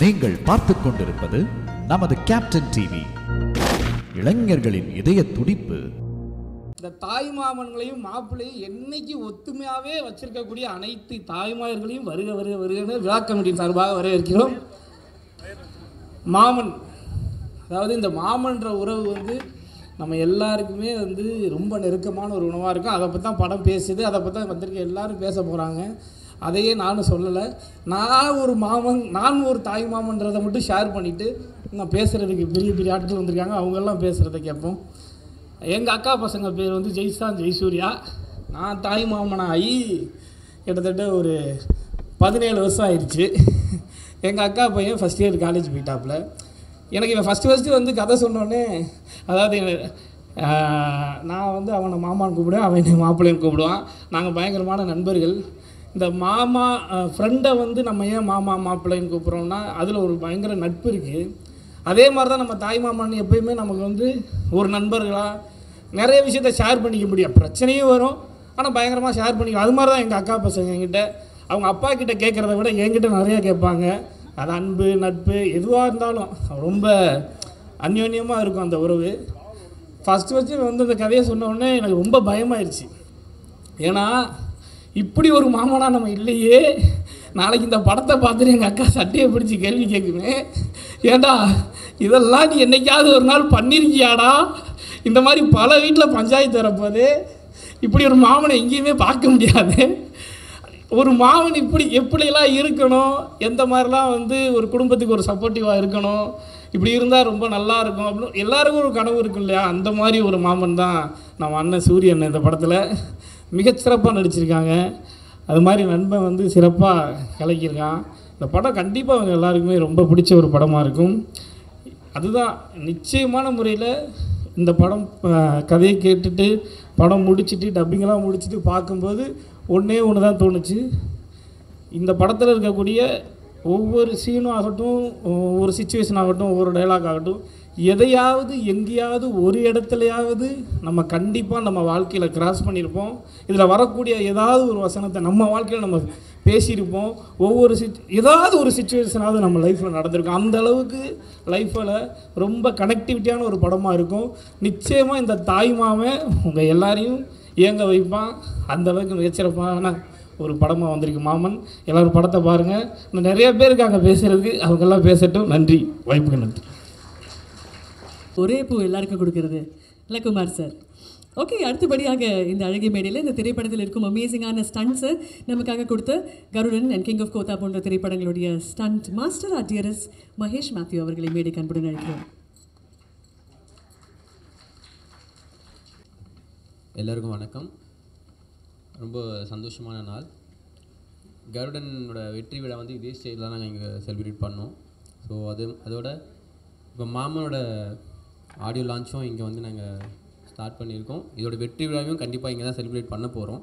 நீங்கள் பார்த்துக் கொண்டிருப்பது நமது கேப்டன் டிவி. இளைஞர்களின் இதய துடிப்பு. இந்த தாய்மாமன்களையும் மாப்பிள்ளையும் என்னைக்கு ஒத்துமையாகவே வச்சிருக்கக்கூடிய அனைத்து தாய்மார்களையும் வருக வருக வருகன்னு விழா கமிட்டியின் சார்பாக வரவேற்கிறோம். மாமன், அதாவது இந்த மாமன்ற உறவு நம்ம எல்லாருக்குமே ரொம்ப நெருக்கமான ஒரு உணவாக இருக்கும். அதை பற்றி தான் படம் பேசுது, அதை பற்றி தான் வந்திருக்க எல்லாரும் பேச போகிறாங்க. அதையே நானும் சொல்லலை. நான் ஒரு தாய் மாமன்றதை மட்டும் ஷேர் பண்ணிவிட்டு நான் பேசுகிறதுக்கு பெரிய பெரிய ஆட்கள் வந்திருக்காங்க, அவங்கெல்லாம் பேசுகிறத கேட்போம். எங்கள் அக்கா பசங்க பேர் ஜெய்சான் ஜெய்சூர்யா. நான் தாய் மாமனாகி கிட்டத்தட்ட ஒரு 17 வருஷம் ஆயிடுச்சு. எங்கள் அக்கா பையன் ஃபஸ்ட் இயர் காலேஜ் போயிட்டாப்புல. எனக்கு இவன் ஃபஸ்ட்டு கதை சொன்னோடனே, அதாவது நான் அவனை மாமான்னு கூப்பிடுவேன், அவன் என்னை மாப்பிள்ளைன்னு கூப்பிடுவான். நாங்கள் பயங்கரமான நண்பர்கள். இந்த மாமா ஃப்ரெண்டை நம்ம ஏன் மாமா மாப்பிள்ளைன்னு கூப்பிட்றோம்னா அதில் ஒரு பயங்கர நட்பு இருக்குது. அதே மாதிரி தான் நம்ம தாய் மாமான்னு எப்போயுமே நமக்கு ஒரு நண்பர்களாக நிறைய விஷயத்த ஷேர் பண்ணிக்க முடியும். பிரச்சனையும் வரும், ஆனால் பயங்கரமாக ஷேர் பண்ணிக்கலாம். அது மாதிரி தான் எங்கள் அக்கா பசங்க என்கிட்ட அவங்க அப்பா கிட்டே கேட்குறத விட என்கிட்ட நிறையா கேட்பாங்க. அது அன்பு நட்பு எதுவாக இருந்தாலும் ரொம்ப அந்யோன்யமாக இருக்கும் அந்த உறவு. ஃபஸ்ட்டு அந்த கதையை சொன்னோடனே எனக்கு ரொம்ப பயமாயிருச்சு. ஏன்னா இப்படி ஒரு மாமனா நம்ம இல்லையே. நாளைக்கு இந்த படத்தை பார்த்துட்டு எங்கள் அக்கா சட்டையை பிடிச்சி கேள்வி கேட்குமே, ஏண்டா இதெல்லாம் நீ என்னைக்காவது ஒரு நாள் பண்ணியிருக்கியாடா? இந்த மாதிரி பல வீட்டில் பஞ்சாயத்து வரப்போது இப்படி ஒரு மாமனை எங்கேயுமே பார்க்க முடியாது. ஒரு மாமன் எப்படியெல்லாம் இருக்கணும், எந்த மாதிரிலாம் ஒரு குடும்பத்துக்கு ஒரு சப்போர்ட்டிவாக இருக்கணும், இப்படி இருந்தால் ரொம்ப நல்லா இருக்கும் அப்படின்னு எல்லாருக்கும் ஒரு கனவு இருக்கும் இல்லையா? அந்த மாதிரி ஒரு மாமன் தான் நம்ம அண்ணன் சூரியன் இந்த படத்தில் மிகச்சிறப்பாக நடிச்சிருக்காங்க. அது மாதிரி நண்பன் சிறப்பாக கலக்கியிருக்கான். இந்த படம் கண்டிப்பாக அவங்க எல்லாருக்குமே ரொம்ப பிடிச்ச ஒரு படமாக இருக்கும். அதுதான் நிச்சயமான முறையில் இந்த படம் கதையை கேட்டுட்டு படம் முடிச்சுட்டு டப்பிங்கெல்லாம் முடிச்சுட்டு பார்க்கும்போது ஒன்று தான் தோணுச்சு. இந்த படத்தில் இருக்கக்கூடிய ஒவ்வொரு சீனும் ஆகட்டும், ஒவ்வொரு சிச்சுவேஷன் ஆகட்டும், ஒவ்வொரு டைலாக் ஆகட்டும், எதையாவது எங்கேயாவது ஒரு இடத்துலையாவது நம்ம கண்டிப்பாக நம்ம வாழ்க்கையில் கிராஸ் பண்ணியிருப்போம். இதில் வரக்கூடிய ஏதாவது ஒரு வசனத்தை நம்ம வாழ்க்கையில் நம்ம பேசியிருப்போம். ஏதாவது ஒரு சிச்சுவேஷனாவது நம்ம லைஃப்பில் நடந்திருக்கும். அந்த அளவுக்கு லைஃப்பில் ரொம்ப கனெக்டிவிட்டியான ஒரு படமாக இருக்கும். நிச்சயமாக இந்த தாய் மாமன் உங்கள் எல்லாரையும் இயங்க வைப்பான். அந்த அளவுக்கு மிகச்சிறப்பான ஒரு படமாக வந்திருக்கு மாமன். எல்லோரும் படத்தை பாருங்கள். இன்னும் நிறைய பேர் இருக்காங்க பேசுகிறதுக்கு, அவங்கெல்லாம் பேசட்டும். நன்றி, வாய்ப்புக்கு நன்றி. ஒரே பூ எல்லாருக்கும் கொடுக்கறது இல்லை குமார் சார். ஓகே, அடுத்தபடியாக இந்த அழகிய மேடையில் இந்த திரைப்படத்தில் இருக்கும் அமேசிங்கான ஸ்டண்ட்ஸை நமக்காக கொடுத்த Garudan and king of Kotha போன்ற திரைப்படங்களுடைய stunt master DRS Mahesh Mathew அவர்களை மேடைக்கு அன்புடன் அழைக்கிறோம். எல்லாருக்கும் வணக்கம். ரொம்ப சந்தோஷமான நாள். கருடனோட வெற்றி விழா இதே ஸ்டேஜில் தான் நாங்கள் இங்கே செலிப்ரேட் பண்ணோம். ஸோ அதோட இப்போ மாமனோட ஆடியோ லான்ச்சும் இங்கே நாங்கள் ஸ்டார்ட் பண்ணியிருக்கோம். இதோட வெற்றி விழாவையும் கண்டிப்பாக இங்கே தான் செலிப்ரேட் பண்ண போகிறோம்.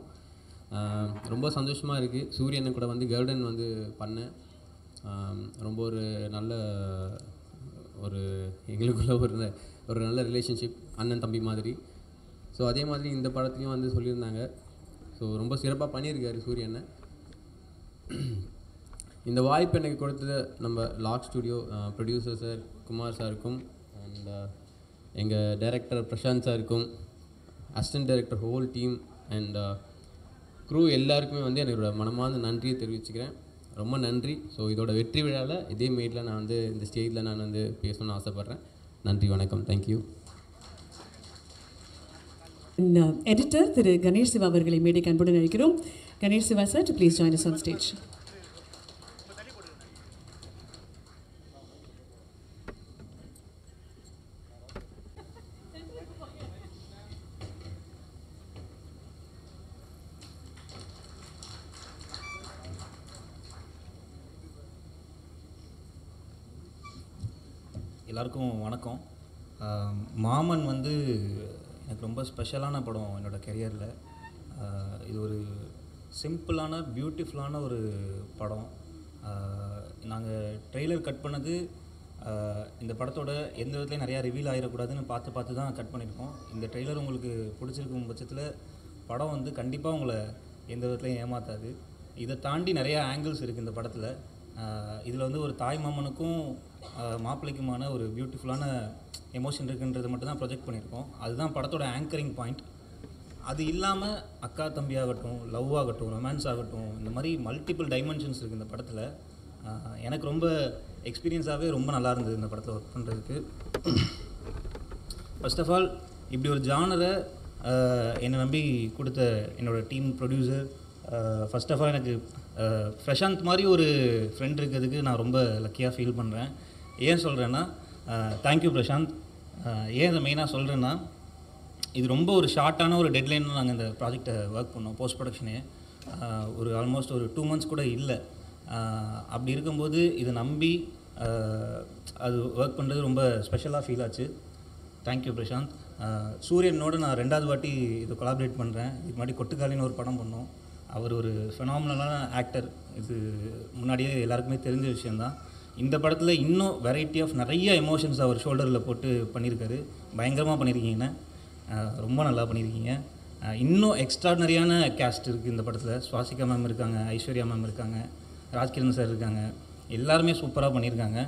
ரொம்ப சந்தோஷமாக இருக்குது. சூரியனை கூட கருடன் பண்ணேன். ரொம்ப ஒரு நல்ல எங்களுக்குள்ள ஒரு நல்ல ரிலேஷன்ஷிப், அண்ணன் தம்பி மாதிரி. ஸோ அதே மாதிரி இந்த படத்துலையும் சொல்லியிருந்தாங்க. ஸோ ரொம்ப சிறப்பாக பண்ணியிருக்காரு சூரியனை. இந்த வாய்ப்பு எனக்கு கொடுத்தது நம்ம lock studio producer sir Kumar சாருக்கும், அண்ட் எங்கள் டைரக்டர் பிரசாந்த் சாருக்கும், assistant director whole team and crew எல்லாருக்குமே என்னோட மனமார்ந்த நன்றியை தெரிவிச்சுக்கிறேன். ரொம்ப நன்றி. ஸோ இதோட வெற்றி விழாவில் இதே மேட்டில் நான் இந்த ஸ்டேஜில் நான் பேசணும்னு ஆசைப்பட்றேன். நன்றி, வணக்கம், தேங்க்யூ. எடிட்டர் திரு கணேஷ் சிவா அவர்களை மேடைக்கு அன்புடன் அழைக்கிறோம். Ganesh Siva sir, do please join us on stage. எல்லாருக்கும் வணக்கம். மாமன் எனக்கு ரொம்ப ஸ்பெஷலான படம் என்னோடய கெரியரில். இது ஒரு சிம்பிளான பியூட்டிஃபுல்லான ஒரு படம். நாங்கள் ட்ரெய்லர் கட் பண்ணது இந்த படத்தோட எந்த விதத்துலையும் நிறையா ரிவீல் ஆகிடக்கூடாதுன்னு பார்த்து தான் கட் பண்ணியிருக்கோம். இந்த ட்ரெய்லர் உங்களுக்கு பிடிச்சிருக்கும் பட்சத்தில் படம் கண்டிப்பாக உங்களை எந்த விதத்துலையும் ஏமாற்றாது. இதை தாண்டி நிறையா ஆங்கிள்ஸ் இருக்குது இந்த படத்தில். இதில் வந்து ஒரு தாய் மாமனுக்கும் மாப்பிள்ளைக்குமான ஒரு பியூட்டிஃபுல்லான எமோஷன் இருக்குன்றதை மட்டும் தான் ப்ரொஜெக்ட் பண்ணியிருக்கோம். அதுதான் படத்தோட ஆங்கரிங் பாயிண்ட். அது இல்லாமல் அக்கா தம்பி ஆகட்டும், லவ் ஆகட்டும், ரொமான்ஸ் ஆகட்டும், இந்த மாதிரி மல்டிபிள் டைமென்ஷன்ஸ் இருக்குது இந்த படத்தில். எனக்கு ரொம்ப எக்ஸ்பீரியன்ஸாகவே ரொம்ப நல்லா இருந்தது இந்த படத்தில் ஒர்க் பண்ணுறதுக்கு. ஃபர்ஸ்ட் ஆஃப் ஆல் இப்படி ஒரு ஜானரை என்னை நம்பி கொடுத்த என்னோடய team producer, first of all எனக்கு பிரசாந்த் மாதிரி ஒரு ஃப்ரெண்ட் இருக்கிறதுக்கு நான் ரொம்ப லக்கியாக ஃபீல் பண்ணுறேன். ஏன் சொல்கிறேன்னா, தேங்க்யூ பிரசாந்த். ஏன் இதை மெயினாக சொல்கிறேன்னா, இது ரொம்ப ஒரு ஷார்ட்டான ஒரு டெட்லைனில் நாங்கள் இந்த ப்ராஜெக்டை ஒர்க் பண்ணோம். போஸ்ட் ப்ரொடக்ஷனே ஒரு ஆல்மோஸ்ட் ஒரு 2 months கூட இல்லை. அப்படி இருக்கும்போது இதை நம்பி அது ஒர்க் பண்ணுறது ரொம்ப ஸ்பெஷலாக ஃபீல் ஆச்சு. தேங்க்யூ பிரசாந்த். சூரியனோடு நான் 2வது வாட்டி இதை கொலாபரேட் பண்ணுறேன். இதுக்கு முன்னாடி கொட்டுக்காலின்னு ஒரு படம் பண்ணோம். அவர் ஒரு ஃபெனாமினலான ஆக்டர். இது முன்னாடியே எல்லாருக்குமே தெரிஞ்ச விஷயந்தான். இந்த படத்தில் இன்னும் வெரைட்டி ஆஃப் நிறைய எமோஷன்ஸ் அவர் ஷோல்டரில் போட்டு பண்ணியிருக்காரு. பயங்கரமாக பண்ணியிருக்கீங்கண்ணே, ரொம்ப நல்லா பண்ணியிருக்கீங்க. இன்னும் எக்ஸ்ட்ராடனரியான கேஸ்ட் இருக்குது இந்த படத்தில். சுவாசிகா மேம் இருக்காங்க, ஐஸ்வர்யா மேம் இருக்காங்க, ராஜ்கிரண் சார் இருக்காங்க. எல்லாருமே சூப்பராக பண்ணியிருக்காங்க.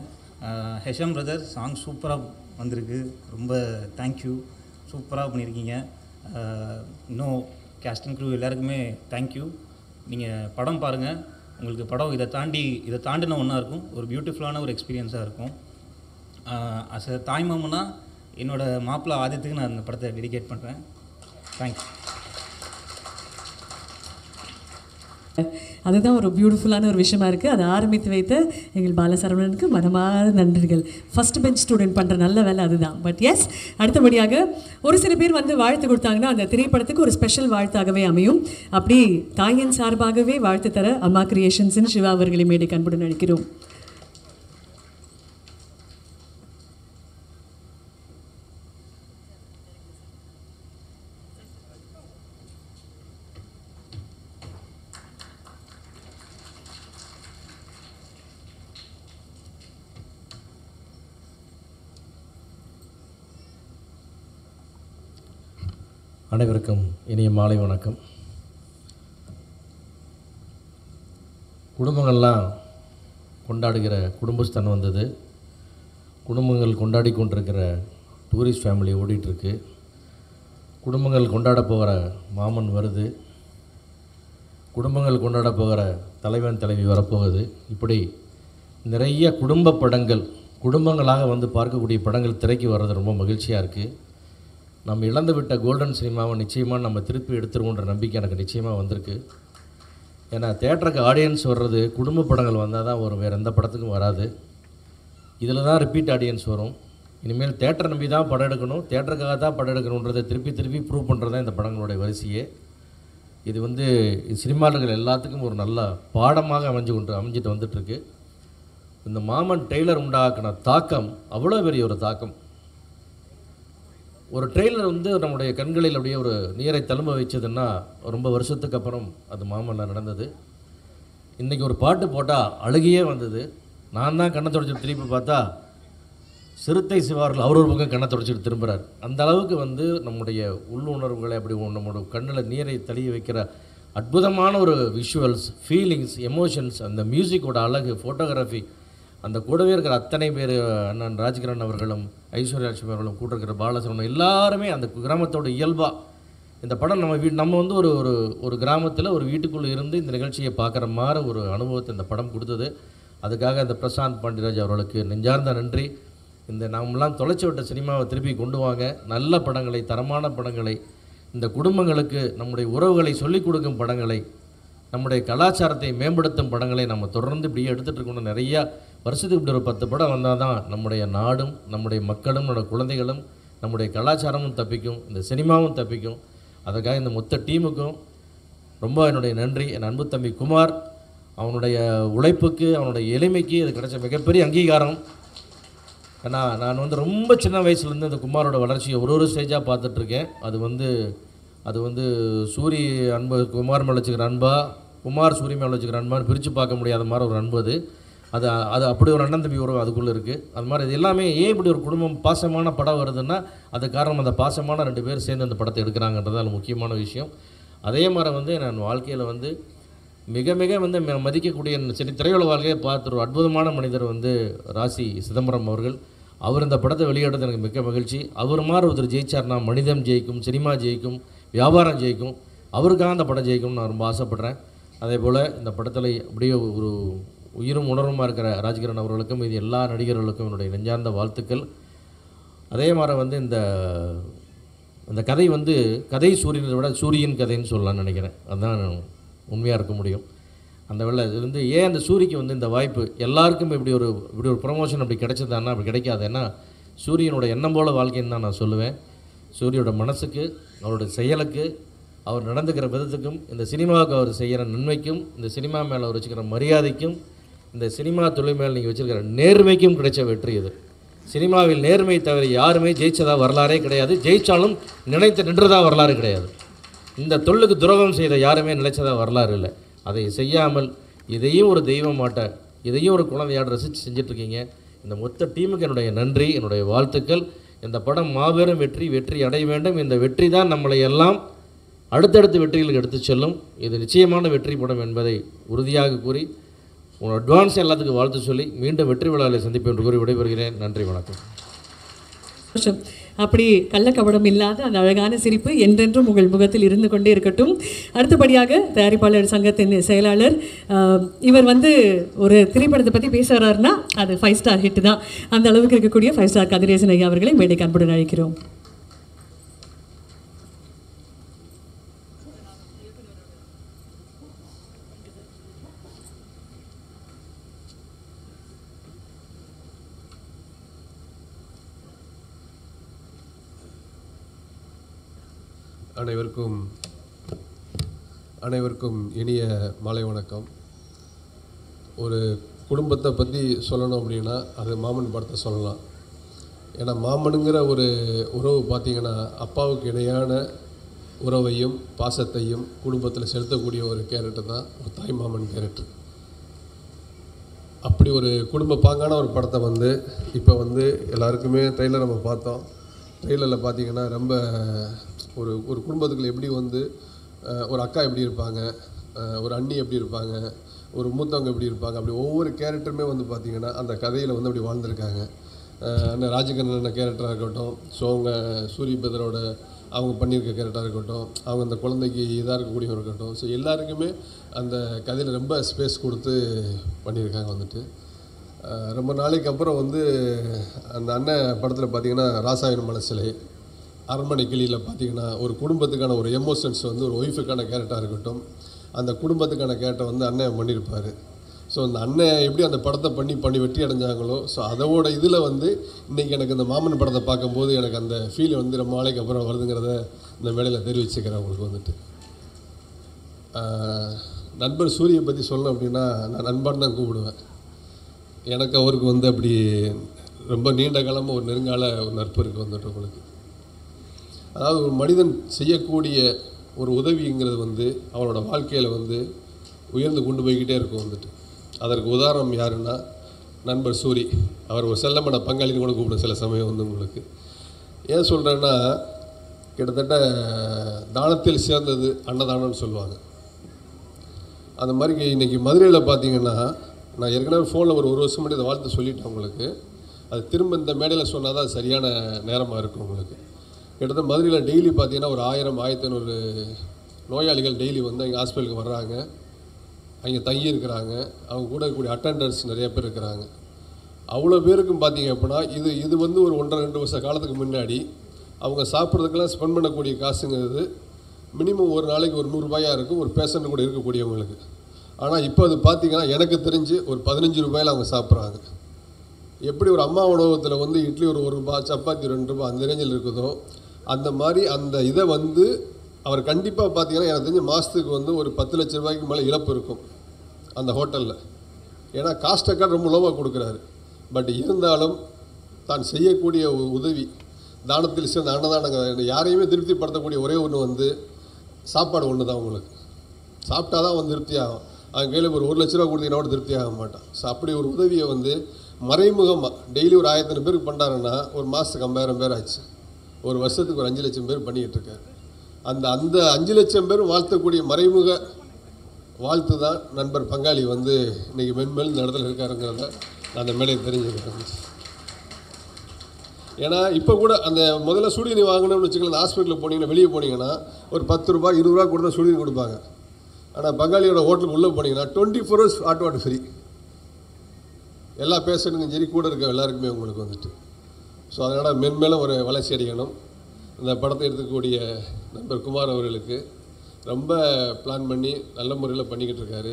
ஹெஷம் பிரதர் சாங் சூப்பராக வந்திருக்கு. ரொம்ப தேங்க்யூ, சூப்பராக பண்ணியிருக்கீங்க. இன்னும் கேஸ்ட் அண்ட் க்ரூ எல்லாருக்குமே தேங்க்யூ. நீங்கள் படம் பாருங்கள், உங்களுக்கு படம் இதை தாண்டின ஒன்றா இருக்கும். ஒரு பியூட்டிஃபுல்லான ஒரு எக்ஸ்பீரியன்ஸாக இருக்கும். அஸ் அ தாய் மாமனா என்னோடய மாப்பிள்ளை ஆதித்துக்கு நான் இந்த படத்தை டெடிகேட் பண்ணுறேன். தேங்க்யூ. அதுதான் ஒரு பியூட்டிஃபுல்லான ஒரு விஷயமா இருக்குது. அதை ஆரம்பித்து வைத்த எங்கள் பாலசரவணனுக்கு மனமார்ந்த நன்றிகள். ஃபஸ்ட் பெஞ்ச் ஸ்டூடெண்ட் பண்ணுற நல்ல வேலை அதுதான். பட் எஸ், அடுத்தபடியாக ஒரு சில பேர் வந்து வாழ்த்து கொடுத்தாங்கன்னா அந்த திரைப்படத்துக்கு ஒரு ஸ்பெஷல் வாழ்த்தாகவே அமையும். அப்படி தாயின் சார்பாகவே வாழ்த்து தர அம்மா கிரியேஷன்ஸின் சிவா அவர்களை மேடைக்கு அன்புடன் அழைக்கிறோம். அனைவருக்கும் இனிய மாலை வணக்கம். குடும்பங்கள்லாம் கொண்டாடுகிற குடும்பஸ்தான் வந்தது. குடும்பங்கள் கொண்டாடி கொண்டிருக்கிற டூரிஸ்ட் ஃபேமிலி ஓடிட்டுருக்கு. குடும்பங்கள் கொண்டாட போகிற மாமன் வருது. குடும்பங்கள் கொண்டாட போகிற தலைவன் தலைவி வரப்போகுது. இப்படி நிறைய குடும்ப படங்கள், குடும்பங்களாக வந்து பார்க்கக்கூடிய படங்கள் திரைக்கு வர்றது ரொம்ப மகிழ்ச்சியாக இருக்குது. நம்ம இழந்து விட்ட கோல்டன் சினிமாவை நிச்சயமாக நம்ம திருப்பி எடுத்துருவோன்ற நம்பிக்கை எனக்கு நிச்சயமாக வந்திருக்கு. ஏன்னா தேட்டருக்கு ஆடியன்ஸ் வர்றது குடும்ப படங்கள் வந்தால் தான் வரும், வேறு எந்த படத்துக்கும் வராது. இதில் தான் ரிப்பீட் ஆடியன்ஸ் வரும். இனிமேல் தேட்டரை நம்பி தான் படம் எடுக்கணும், தேட்டருக்காக தான் படம் எடுக்கணுன்றதை திருப்பி ப்ரூவ் பண்ணுறது தான் இந்த படங்களுடைய வரிசையே. இது வந்து சினிமாளர்கள் எல்லாத்துக்கும் ஒரு நல்ல பாடமாக அமைஞ்சிட்டு வந்துட்டுருக்கு. இந்த மாமன் டெய்லர் உண்டாக்கின தாக்கம் அவ்வளோ பெரிய ஒரு தாக்கம். ஒரு ட்ரெய்லர் வந்து நம்முடைய கண்களில் அப்படியே ஒரு நீரை தழும்ப வச்சதுன்னா ரொம்ப வருஷத்துக்கு அப்புறம் அது மாமனில் நடந்தது. இன்றைக்கி ஒரு பாட்டு போட்டால் அழுகியே வந்தது. நான் தான் கண்ணை தொடச்சிட்டு திருப்பி பார்த்தா சிறுத்தை சிவார்கள் அவர் ஒரு பக்கம் கண்ணை தொடச்சிட்டு திரும்புகிறார். அந்த அளவுக்கு வந்து நம்முடைய உள்ளுணர்வுகளை அப்படி நம்மளோட கண்ணில் நீரை தழிய வைக்கிற அற்புதமான ஒரு விஷுவல்ஸ், ஃபீலிங்ஸ், எமோஷன்ஸ், அந்த மியூசிக்கோட அழகு, ஃபோட்டோகிராஃபி, அந்த கூடவே இருக்கிற அத்தனை பேர், அண்ணன் ராஜ்கிரண் அவர்களும் ஐஸ்வர்யா லட்சுமி அவர்களும் கூட இருக்கிற பாலசரவணன் எல்லாருமே அந்த கிராமத்தோட இயல்பாக இந்த படம் நம்ம வந்து ஒரு கிராமத்தில் ஒரு வீட்டுக்குள்ளே இருந்து இந்த நிகழ்ச்சியை பார்க்குற மாதிரி ஒரு அனுபவத்தை இந்த படம் கொடுத்தது. அதுக்காக இந்த பிரசாந்த் பாண்டியராஜ் அவர்களுக்கு நெஞ்சார்ந்த நன்றி. இந்த நாமெல்லாம் தொலைச்சி விட்ட சினிமாவை திருப்பி கொண்டு வாங்க. நல்ல படங்களை, தரமான படங்களை, இந்த குடும்பங்களுக்கு நம்முடைய உறவுகளை சொல்லிக் கொடுக்கும் படங்களை, நம்முடைய கலாச்சாரத்தை மேம்படுத்தும் படங்களை நம்ம தொடர்ந்து இப்படியே எடுத்துகிட்டு இருக்கணும். நிறையா வருஷத்துக்கு இப்படி ஒரு 10 படம் வந்தால் தான் நம்முடைய நாடும், நம்முடைய மக்களும், நம்முடைய குழந்தைகளும், நம்முடைய கலாச்சாரமும் தப்பிக்கும், இந்த சினிமாவும் தப்பிக்கும். அதுக்காக இந்த மொத்த டீமுக்கும் ரொம்ப என்னுடைய நன்றி. என் அன்பு தம்பி குமார், அவனுடைய உழைப்புக்கு, அவனுடைய எளிமைக்கு இது கிடைச்ச மிகப்பெரிய அங்கீகாரம். ஏன்னா நான் வந்து ரொம்ப சின்ன வயசுலேருந்து இந்த குமாரோட வளர்ச்சியை ஒரு ஸ்டேஜாக பார்த்துட்ருக்கேன். அது வந்து சூரி அன்பு குமார் மேலே வச்சுக்கிற அன்பா, குமார் சூரிய மேலே வச்சுக்கிற அன்பான்னு பிரித்து பார்க்க முடியாத மாதிரி ஒரு அன்பு. அது அப்படி ஒரு அண்ணன் தம்பி உறவு அதுக்குள்ளே இருக்குது. அது மாதிரி இது எல்லாமே ஏன் இப்படி ஒரு குடும்பம் பாசமான படம் வருதுன்னா அது காரணம் அந்த பாசமான 2 பேர் சேர்ந்து அந்த படத்தை எடுக்கிறாங்கன்றது அது முக்கியமான விஷயம். அதே மாதிரி வந்து நான் வாழ்க்கையில் வந்து மிக மிக வந்து மதிக்கக்கூடிய திரையுலக வாழ்க்கையை பார்த்த ஒரு அற்புதமான மனிதர் வந்து ராசி சிதம்பரம் அவர்கள். அவர் இந்த படத்தை வெளியிடுறது எனக்கு மிக்க மகிழ்ச்சி. அவர் மாதிரி ஒருத்தர் ஜெயிச்சார்னா மனிதம் ஜெயிக்கும், சினிமா ஜெயிக்கும், வியாபாரம் ஜெயிக்கும். அவருக்காக அந்த படம் ஜெயிக்கும்னு நான் ரொம்ப ஆசைப்பட்றேன். அதே போல் இந்த படத்தில் அப்படியே ஒரு உயிரும் உணர்வுமாக இருக்கிற ராஜ்கிரண் அவர்களுக்கும் இது எல்லா நடிகர்களுக்கும் என்னுடைய நெஞ்சார்ந்த வாழ்த்துக்கள். அதே மாதிரி வந்து இந்த கதை வந்து கதை சூரியனை விட சூரியன் கதைன்னு சொல்லலாம்னு நினைக்கிறேன். அதுதான் உண்மையாக இருக்க முடியும். அந்த வேலை இது வந்து ஏன் அந்த சூரிக்கு வந்து இந்த வாய்ப்பு எல்லாருக்கும் இப்படி ஒரு ப்ரமோஷன் அப்படி கிடைச்சதான்னா அப்படி கிடைக்காது. ஏன்னா சூரியனோட எண்ணம் போல் வாழ்க்கைன்னு தான் நான் சொல்லுவேன். சூரியோட மனசுக்கு, அவரோட செயலுக்கு, அவர் நடந்துக்கிற விதத்துக்கும், இந்த சினிமாவுக்கு அவர் செய்கிற நன்மைக்கும், இந்த சினிமா மேலே அவர் வச்சுக்கிற மரியாதைக்கும், இந்த சினிமா தொழில் மேலே நீங்கள் வச்சுருக்கிற நேர்மைக்கும் கிடைச்ச வெற்றி இது. சினிமாவில் நேர்மை தவிர யாருமே ஜெயிச்சதா வரலாறே கிடையாது. ஜெயித்தாலும் நினைத்து நின்றதா வரலாறு கிடையாது. இந்த தொழிலுக்கு துரோகம் செய்த யாருமே நினைச்சதா வரலாறு இல்லை. அதை செய்யாமல் இதையும் ஒரு தெய்வமாட்ட, இதையும் ஒரு குழந்தையாட ரசித்து செஞ்சிட்ருக்கீங்க. இந்த மொத்த டீமுக்கு என்னுடைய நன்றி, என்னுடைய வாழ்த்துக்கள். இந்த படம் மாபெரும் வெற்றி அடைய வேண்டும். இந்த வெற்றி தான் நம்மளை எல்லாம் அடுத்தடுத்த வெற்றிகளுக்கு எடுத்து செல்லும். இது நிச்சயமான வெற்றி படம் என்பதை உறுதியாக கூறி உங்கள் அட்வான்ஸ் எல்லாத்துக்கும் வாழ்த்து சொல்லி மீண்டும் வெற்றி விழாவில் சந்திப்பேன் என்று கூறி விடைபெறுகிறேன். நன்றி, வணக்கம். அப்படி கள்ளக்கபடம் இல்லாத அந்த அழகான சிரிப்பு என்றென்றும் உங்கள் முகத்தில் இருந்து கொண்டே இருக்கட்டும். அடுத்தபடியாக தயாரிப்பாளர் சங்கத்தின் செயலாளர், இவர் வந்து ஒரு திரைப்படத்தை பற்றி பேசுகிறாருன்னா அது 5 ஸ்டார் ஹிட் தான். அந்த அளவுக்கு இருக்கக்கூடிய 5 ஸ்டார் கதிரேசன் ஐயா அவர்களை மேடைக்கு அன்புடன் அழைக்கிறோம். அனைவருக்கும் இனிய மாலை வணக்கம். ஒரு குடும்பத்தை பற்றி சொல்லணும் அப்படின்னா அது மாமன் படத்தை சொல்லலாம். ஏன்னா மாமனுங்கிற ஒரு உறவு பார்த்திங்கன்னா அப்பாவுக்கு இணையான உறவையும் பாசத்தையும் குடும்பத்தில் செலுத்தக்கூடிய ஒரு கேரக்டர் தான் ஒரு தாய் மாமன் கேரக்டர். அப்படி ஒரு குடும்ப பாங்கான ஒரு படத்தை வந்து இப்போ வந்து எல்லாருக்குமே ட்ரெய்லர் நம்ம பார்த்தோம். ட்ரெய்லரில் பார்த்திங்கன்னா ரொம்ப ஒரு குடும்பத்துக்குள்ள எப்படி வந்து ஒரு அக்கா எப்படி இருப்பாங்க, ஒரு அண்ணி எப்படி இருப்பாங்க, ஒரு மூத்தவங்க எப்படி இருப்பாங்க, அப்படி ஒவ்வொரு கேரக்டருமே வந்து பார்த்திங்கன்னா அந்த கதையில் வந்து அப்படி வாழ்ந்திருக்காங்க. அண்ணன் ராஜகண்ணன் கேரக்டராக இருக்கட்டும், ஸோ அவங்க சூரிய பத்ரோட அவங்க பண்ணியிருக்க கேரக்டராக இருக்கட்டும், அவங்க அந்த குழந்தைக்கு இதாக இருக்கக்கூடியவங்க இருக்கட்டும், ஸோ எல்லாருக்குமே அந்த கதையில் ரொம்ப ஸ்பேஸ் கொடுத்து பண்ணியிருக்காங்க. வந்துட்டு ரொம்ப நாளைக்கு அப்புறம் வந்து அந்த அண்ணன் படத்தில் பார்த்திங்கன்னா ராசாயன மனசிலை, அரண்மனை கிளியில் பார்த்திங்கன்னா ஒரு குடும்பத்துக்கான ஒரு எமோஷன்ஸ் வந்து ஒரு ஒய்ஃபுக்கான கேரக்டராக இருக்கட்டும், அந்த குடும்பத்துக்கான கேரக்டர் வந்து அண்ணன் பண்ணியிருப்பார். ஸோ அந்த அண்ணன் எப்படி அந்த படத்தை பண்ணி வெற்றி அடைஞ்சாங்களோ, ஸோ அதோட இதில் வந்து இன்றைக்கி எனக்கு இந்த மாமன் படத்தை பார்க்கும்போது எனக்கு அந்த ஃபீல் வந்து ரொம்ப நாளைக்கு அப்புறம் வருதுங்கிறத இந்த வேலையில் தெரிவிச்சுக்கிறேன். உங்களுக்கு வந்துட்டு நண்பர் சூரியை பற்றி சொல்லணும் அப்படின்னா நான் நண்பன் தான் கூப்பிடுவேன். எனக்கு அவருக்கு வந்து அப்படி ரொம்ப நீண்ட காலமாக ஒரு நெருங்கால ஒரு நட்பு இருக்குது வந்துட்டு உங்களுக்கு. அதாவது ஒரு மனிதன் செய்யக்கூடிய ஒரு உதவிங்கிறது வந்து அவனோட வாழ்க்கையில் வந்து உயர்ந்து கொண்டு போய்கிட்டே இருக்கும் வந்துட்டு. அதற்கு உதாரணம் யாருன்னா நண்பர் சூரி. அவர் ஒரு செல்லமான பங்காளின்னு கூட கூப்பிடும் சில சமயம் வந்து உங்களுக்கு. ஏன் சொல்கிறேன்னா கிட்டத்தட்ட தானத்தில் சேர்ந்தது அன்னதானம்னு சொல்லுவாங்க. அந்த மாதிரி இன்றைக்கி மதுரையில் பார்த்திங்கன்னா நான் ஏற்கனவே ஃபோனில் ஒரு வருஷம் முன்னாடி இந்த வாழ்த்து சொல்லிட்டேன் உங்களுக்கு. அது திரும்ப இந்த மேடையில் சொன்னால் தான் அது சரியான நேரமாக இருக்கும் உங்களுக்கு. கிட்டத்தட்ட மதுரையில் டெய்லி பார்த்திங்கன்னா ஒரு 1000-1500 நோயாளிகள் டெய்லி வந்து அங்கே ஹாஸ்பிட்டலுக்கு வர்றாங்க, அங்கே தங்கி இருக்கிறாங்க. அவங்க கூட இருக்கக்கூடிய அட்டெண்டர்ஸ் நிறைய பேர் இருக்கிறாங்க. அவ்வளோ பேருக்கும் பார்த்திங்க அப்படின்னா இது வந்து ஒரு 1.5-2 வருஷ காலத்துக்கு முன்னாடி அவங்க சாப்பிட்றதுக்கெல்லாம் ஸ்பெண்ட் பண்ணக்கூடிய காசுங்கிறது மினிமம் ஒரு நாளைக்கு ஒரு 100 ரூபாயாக இருக்கும் ஒரு பேஷண்ட் கூட இருக்கக்கூடியவங்களுக்கு. ஆனால் இப்போ அது பார்த்திங்கன்னா எனக்கு தெரிஞ்சு ஒரு 15 ரூபாயில் அவங்க சாப்பிட்றாங்க. எப்படி ஒரு அம்மா உணவகத்தில் வந்து இட்லி ஒரு ரூபா, சப்பாத்தி 2 ரூபா அந்த ரேஞ்சில் இருக்குதோ அந்த மாதிரி அந்த இதை வந்து அவர் கண்டிப்பாக பார்த்திங்கன்னா எனக்கு தெரிஞ்ச மாதத்துக்கு வந்து ஒரு 10 லட்ச ரூபாய்க்கு மேலே இழப்பு இருக்கும் அந்த ஹோட்டலில். ஏன்னா காஸ்ட்டை ரொம்ப லோவாக கொடுக்குறாரு. பட் இருந்தாலும் தான் செய்யக்கூடிய உதவி தானத்தில் சேர்ந்த அன்னதானங்க யாரையுமே திருப்திப்படுத்தக்கூடிய ஒரே ஒன்று வந்து சாப்பாடு ஒன்று தான். உங்களுக்கு சாப்பிட்டா தான் வந்து திருப்தி ஆகும். அவங்க கையில் ஒரு 1 லட்ச ரூபா கொடுத்தீங்கன்னா கூட திருப்தி ஆக மாட்டான். ஸோ அப்படி ஒரு உதவியை வந்து மறைமுகமாக டெய்லி ஒரு 1000 பேருக்கு பண்ணுறாருன்னா ஒரு மாதத்துக்கு 50,000 பேர் ஆச்சு. ஒரு வருஷத்துக்கு ஒரு 5 லட்சம் பேர் பண்ணிக்கிட்டு இருக்காரு. அந்த 5 லட்சம் பேர் வாழ்த்தக்கூடிய மறைமுக வாழ்த்து தான் நண்பர் பங்காளி வந்து இன்றைக்கி மென்மேல் இந்த இடத்துல இருக்காருங்கிறத நான் அந்த மேடையை தெரிஞ்சுக்கிறேன். ஏன்னா இப்போ கூட அந்த முதல்ல சுடுதண்ணி வாங்கணும்னு வச்சுக்கலாம், அந்த ஹாஸ்பிட்டலில் போனீங்கன்னா வெளியே போனீங்கன்னா ஒரு 10 ரூபா 20 ரூபா கொடுத்தா சுடுதண்ணி கொடுப்பாங்க. ஆனால் பங்காளியோட ஹோட்டலுக்கு உள்ளே போனீங்கன்னா 24 hours ஹாட் வாட்டர் ஃப்ரீ. எல்லா பேஷண்ட்டுக்கும் சரி, கூட இருக்க எல்லாருக்குமே உங்களுக்கு வந்துட்டு. ஸோ அதனால் மென்மேலும் ஒரு வளர்ச்சி அடையணும். இந்த படத்தை எடுத்துக்கூடிய நண்பர் குமார் அவர்களுக்கு ரொம்ப பிளான் பண்ணி நல்ல முறையில் பண்ணிக்கிட்டு இருக்காரு.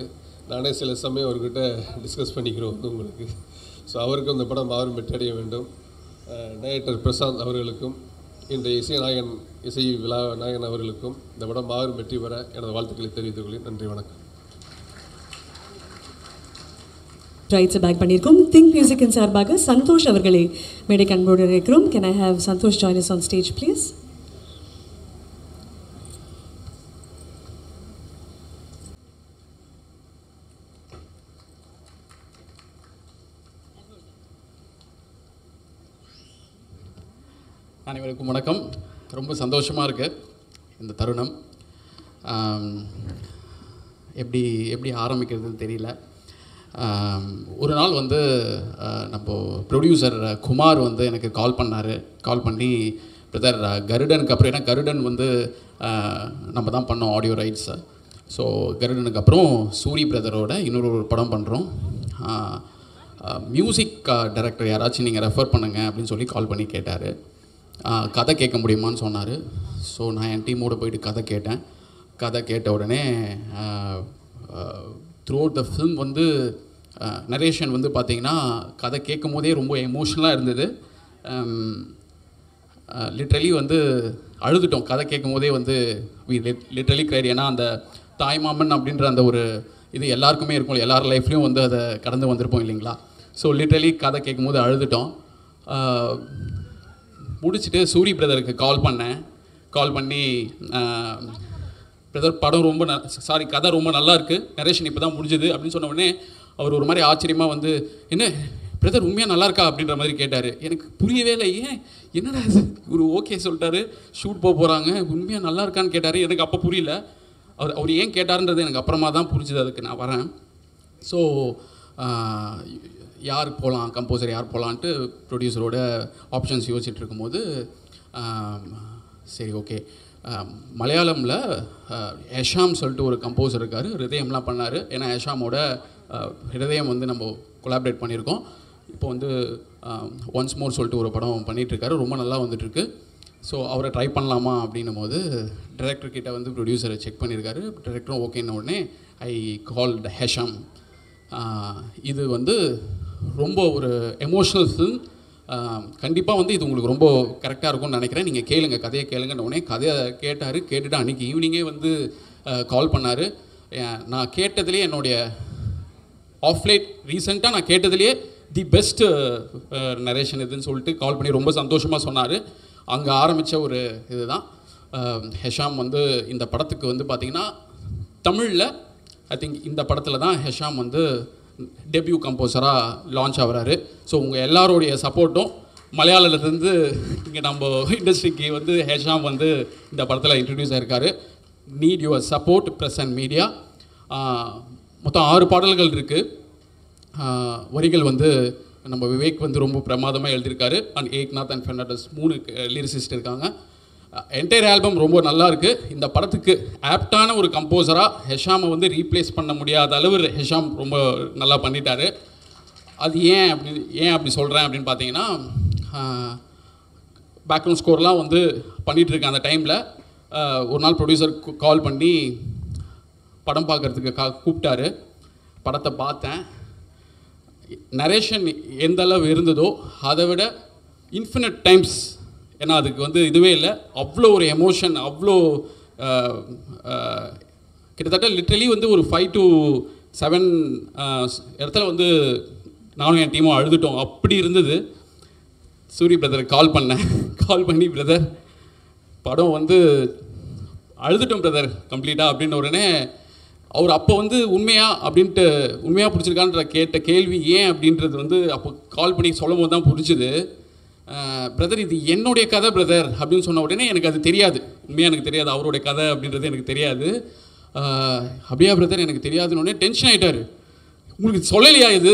நானே சில சமயம் அவர்கிட்ட டிஸ்கஸ் பண்ணிக்கிறோம் வந்து உங்களுக்கு. ஸோ அவருக்கும் இந்த படம் மாபெரும் வெற்றியடைய வேண்டும். டைரக்டர் பிரசாந்த் அவர்களுக்கும் இன்றைய இசை விழா நாயகன் அவர்களுக்கும் இந்த படம் மாபெரும் வெற்றி பெற எனது வாழ்த்துக்களை தெரிவித்துக் கொள்கிறேன். நன்றி, வணக்கம். ரைட்ஸ் பேக் பண்ணியிருக்கோம். திங்க் மியூசிக்கின் சார்பாக சந்தோஷ் அவர்களை மேடைக்கு அன்போடு இருக்கிறோம். Can I have Santhosh join us on stage please? அனைவருக்கும் வணக்கம். ரொம்ப சந்தோஷமாக இருக்குது இந்த தருணம். எப்படி ஆரம்பிக்கிறதுன்னு தெரியல. ஒரு நாள் வந்து நம்ம ப்ரொடியூசர் குமார் வந்து எனக்கு கால் பண்ணி பிரதர் கருடனுக்கு அப்புறம், ஏன்னா கருடன் வந்து நம்ம தான் பண்ணோம் ஆடியோ ரைட்ஸை. ஸோ கருடனுக்கு அப்புறம் சூரி பிரதரோட இன்னொரு படம் பண்ணுறோம், மியூசிக் டைரக்டர் யாராச்சும் நீங்கள் ரெஃபர் பண்ணுங்கள் அப்படின்னு சொல்லி கால் பண்ணி கேட்டார். கதை கேட்க முடியுமான்னு சொன்னார். ஸோ நான் என் டீமோடு போயிட்டு கதை கேட்ட உடனே த்ரூ அவுட் த ஃபிலிம் வந்து நரேஷன் வந்து பார்த்திங்கன்னா கதை கேட்கும் போதே ரொம்ப எமோஷ்னலாக இருந்தது. லிட்ரலி வந்து அழுதுட்டோம். கதை கேட்கும் போதே வந்து லிட்ரலி கிரைட். ஏன்னா அந்த தாய்மாமன் அப்படின்ற அந்த ஒரு இது எல்லாருக்குமே இருக்கும், எல்லார் லைஃப்லேயும் வந்து அதை கடந்து வந்திருப்போம் இல்லைங்களா. ஸோ லிட்ரலி கதை கேட்கும் போது அழுதுட்டோம். முடிச்சுட்டு சூரி பிரதருக்கு கால் பண்ணி பிரதர் படம் ரொம்ப கதை ரொம்ப நல்லா இருக்குது, நரேஷன் இப்போ தான் முடிஞ்சது அப்படின்னு சொன்ன உடனே அவர் ஒரு மாதிரி ஆச்சரியமாக வந்து, என்ன பிரதர் உண்மையாக நல்லா இருக்கா அப்படின்ற மாதிரி கேட்டார். எனக்கு புரியவே இல்லை, என்னடா இது ஒரு ஓகே சொல்லிட்டாரு, ஷூட் போகிறாங்க, உண்மையாக நல்லா இருக்கான்னு கேட்டார். எனக்கு அப்போ புரியல, அவர் ஏன் கேட்டாருன்றது எனக்கு அப்புறமா தான் புரிஞ்சுது. அதுக்கு நான் வரேன். ஸோ யார் போகலாம், கம்போசர் யார் போகலான்ட்டு ப்ரொடியூசரோட ஆப்ஷன்ஸ் யோசிச்சுட்டு இருக்கும்போது சரி ஓகே, மலையாளமில் ஹெஷாம் சொல்லிட்டு ஒரு கம்போசர் இருக்கார், ஹிருதயம்லாம் பண்ணார். ஏன்னா ஹெஷாமோட ஹிருதயம் வந்து நம்ம கொலாபரேட் பண்ணியிருக்கோம். இப்போ வந்து ஒன்ஸ் மோர் சொல்லிட்டு ஒரு படம் பண்ணிகிட்ருக்காரு, ரொம்ப நல்லா வந்துட்டுருக்கு. ஸோ அவரை ட்ரை பண்ணலாமா அப்படின்னும் போது டைரக்டர்கிட்ட வந்து ப்ரொடியூசரை செக் பண்ணியிருக்காரு. டைரக்டரும் ஓகேன்ன உடனே ஐ கால்ட் ஹெஷாம். இது வந்து ரொம்ப ஒரு எமோஷ்னல் ஃபிலிம். கண்டிப்பாக வந்து இது உங்களுக்கு ரொம்ப கரெக்டாக இருக்கும்னு நினைக்கிறேன். நீங்கள் கதையை கேளுங்கன்னு உடனே கதையை கேட்டுட்டு அன்றைக்கி ஈவினிங்கே வந்து கால் பண்ணார். நான் கேட்டதுலேயே என்னுடைய ஆஃப்லைட் ரீசெண்டாக நான் கேட்டதுலேயே தி பெஸ்ட்டு நரேஷன் இதுன்னு சொல்லிட்டு கால் பண்ணி ரொம்ப சந்தோஷமாக சொன்னார். அங்கே ஆரம்பித்த ஒரு இதுதான். ஹெஷாம் வந்து இந்த படத்துக்கு வந்து பார்த்திங்கன்னா தமிழில் ஐ திங்க் இந்த படத்தில் தான் ஹெஷாம் வந்து டெபியூ கம்போசராக லான்ச் ஆகிறாரு. ஸோ உங்கள் எல்லாரோடைய சப்போர்ட்டும் மலையாளத்துலேருந்து இங்கே நம்ம இண்டஸ்ட்ரிக்கு வந்து ஹெஷாம் வந்து இந்த படத்தில் இன்ட்ரடியூஸ் ஆகிருக்காரு. Need your support press and media. மொத்தம் 6 பாடல்கள் இருக்குது. வரிகள் வந்து நம்ம விவேக் வந்து ரொம்ப பிரமாதமாக எழுதியிருக்காரு. And Eknath and Fernandes 3 lyricist இருக்காங்க. என்டையர் ஆல்பம் ரொம்ப நல்லா இருக்குது. இந்த படத்துக்கு ஆப்டான ஒரு கம்போசராக ஹெஷாமை வந்து ரீப்ளேஸ் பண்ண முடியாத அளவு ஹெஷாம் ரொம்ப நல்லா பண்ணிட்டாரு. அது ஏன் அப்படி சொல்கிறேன் அப்படின்னு பார்த்தீங்கன்னா, பேக்ரவுண்ட் ஸ்கோர்லாம் வந்து பண்ணிகிட்ருக்கேன். அந்த டைமில் ஒரு நாள் ப்ரொடியூசர் கால் பண்ணி படம் பார்க்குறதுக்கு கூப்பிட்டாரு. படத்தை பார்த்தேன். நரேஷன் எந்த அளவு இருந்ததோ அதை விட இன்ஃபினிட் டைம்ஸ், ஏன்னா அதுக்கு வந்து இதுவே இல்லை, அவ்வளோ ஒரு எமோஷன், அவ்வளோ கிட்டத்தட்ட லிட்ரலி வந்து ஒரு 5 to 7 இடத்துல வந்து நானும் என் டீமும் அழுதுட்டோம். அப்படி இருந்தது. சூரி பிரதருக்கு கால் பண்ணி பிரதர் படம் வந்து அழுதுட்டோம் பிரதர் கம்ப்ளீட்டாக அப்படின்ற உடனே அவர் அப்போ வந்து உண்மையாக பிடிச்சிருக்கான்ற கேட்ட கேள்வி ஏன் அப்படின்றது வந்து அப்போ கால் பண்ணி சொல்லும் போது தான் புரிஞ்சுது. பிரதர் இது என்னுடைய கதை பிரதர் அப்படின்னு சொன்ன உடனே எனக்கு அது தெரியாது, உண்மையாக எனக்கு தெரியாது, அவருடைய கதை அப்படின்றது எனக்கு தெரியாது. அபியா பிரதர் எனக்கு தெரியாதுன்னு டென்ஷன் ஆகிட்டார். உங்களுக்கு சொல்லலையா இது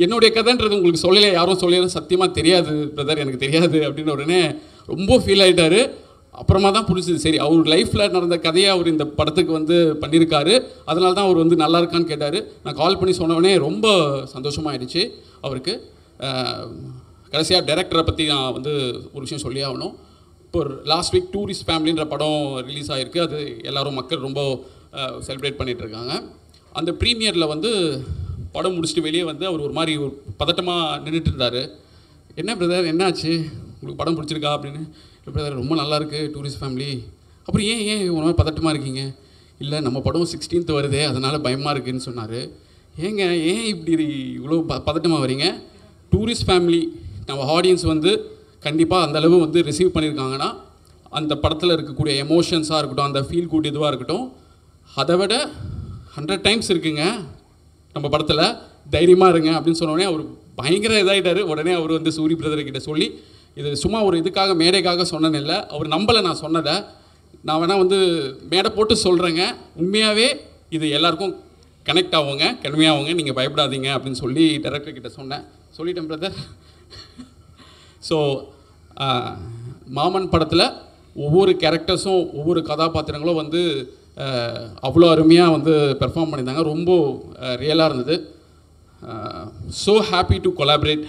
என்னுடைய கதைன்றது உங்களுக்கு சொல்லலையா, யாரும் சொல்லலையா, சத்தியமாக தெரியாது பிரதர் எனக்கு தெரியாது அப்படின்னு உடனே ரொம்ப ஃபீல் ஆகிட்டார். அப்புறமா தான் புரிஞ்சுது, சரி அவர் லைஃப்பில் நடந்த கதையை அவர் இந்த படத்துக்கு வந்து பண்ணியிருக்காரு, அதனால தான் அவர் வந்து நல்லா இருக்கான்னு கேட்டார். நான் கால் பண்ணி சொன்னோடனே ரொம்ப சந்தோஷமாகிடுச்சு அவருக்கு. கடைசியாக டைரக்டரை பற்றி நான் வந்து ஒரு விஷயம் சொல்லி ஆகணும். இப்போ லாஸ்ட் வீக் டூரிஸ்ட் ஃபேமிலின்ற படம் ரிலீஸ் ஆகிருக்கு. அது எல்லோரும் மக்கள் ரொம்ப செலிப்ரேட் பண்ணிகிட்ருக்காங்க. அந்த ப்ரீமியரில் வந்து படம் முடிச்சுட்டு வெளியே வந்து அவர் ஒரு மாதிரி ஒரு பதட்டமாக நின்றுட்டு இருந்தார். என்ன பிரதர் என்னாச்சு, உங்களுக்கு படம் பிடிச்சிருக்கா அப்படின்னு. இல்லை பிரதர் ரொம்ப நல்லாயிருக்கு டூரிஸ்ட் ஃபேமிலி. அப்புறம் ஏன் ஒரு மாதிரி பதட்டமாக இருக்கீங்க? இல்லை நம்ம படம் 16th வருதே அதனால் பயமாக இருக்குதுன்னு சொன்னார். ஏன் இப்படி இவ்வளோ பதட்டமாக வரீங்க? டூரிஸ்ட் ஃபேமிலி நம்ம ஆடியன்ஸ் வந்து கண்டிப்பாக அந்தளவு வந்து ரிசீவ் பண்ணியிருக்காங்கன்னா அந்த படத்தில் இருக்கக்கூடிய எமோஷன்ஸாக இருக்கட்டும், அந்த ஃபீல் குட் இதுவாக இருக்கட்டும், அதை விட 100 times இருக்குங்க நம்ம படத்தில், தைரியமாக இருங்க அப்படின்னு சொன்னோடனே அவர் பயங்கர இதாகிட்டார். உடனே அவர் வந்து சூரி பிரதர்கிட்ட சொல்லி, இது சும்மா ஒரு இதுக்காக மேடைக்காக சொன்னேன்னு இல்லை, அவர் நம்பலை நான் சொன்னதை, நான் வேணால் வந்து மேடை போட்டு சொல்கிறேங்க, உண்மையாகவே இது எல்லாருக்கும் கனெக்ட் ஆகுங்க, கடுமையாகுங்க, நீங்கள் பயப்படாதீங்க அப்படின்னு சொல்லி டைரக்டர்கிட்ட சொன்னேன். சொல்லிட்டேன் பிரதர். ஸோ மாமன் படத்தில் ஒவ்வொரு கேரக்டர்ஸும் ஒவ்வொரு கதாபாத்திரங்களும் வந்து அவ்வளோ அருமையாக வந்து பெர்ஃபார்ம் பண்ணியிருந்தாங்க. ரொம்ப ரியலாக இருந்தது. So happy to collaborate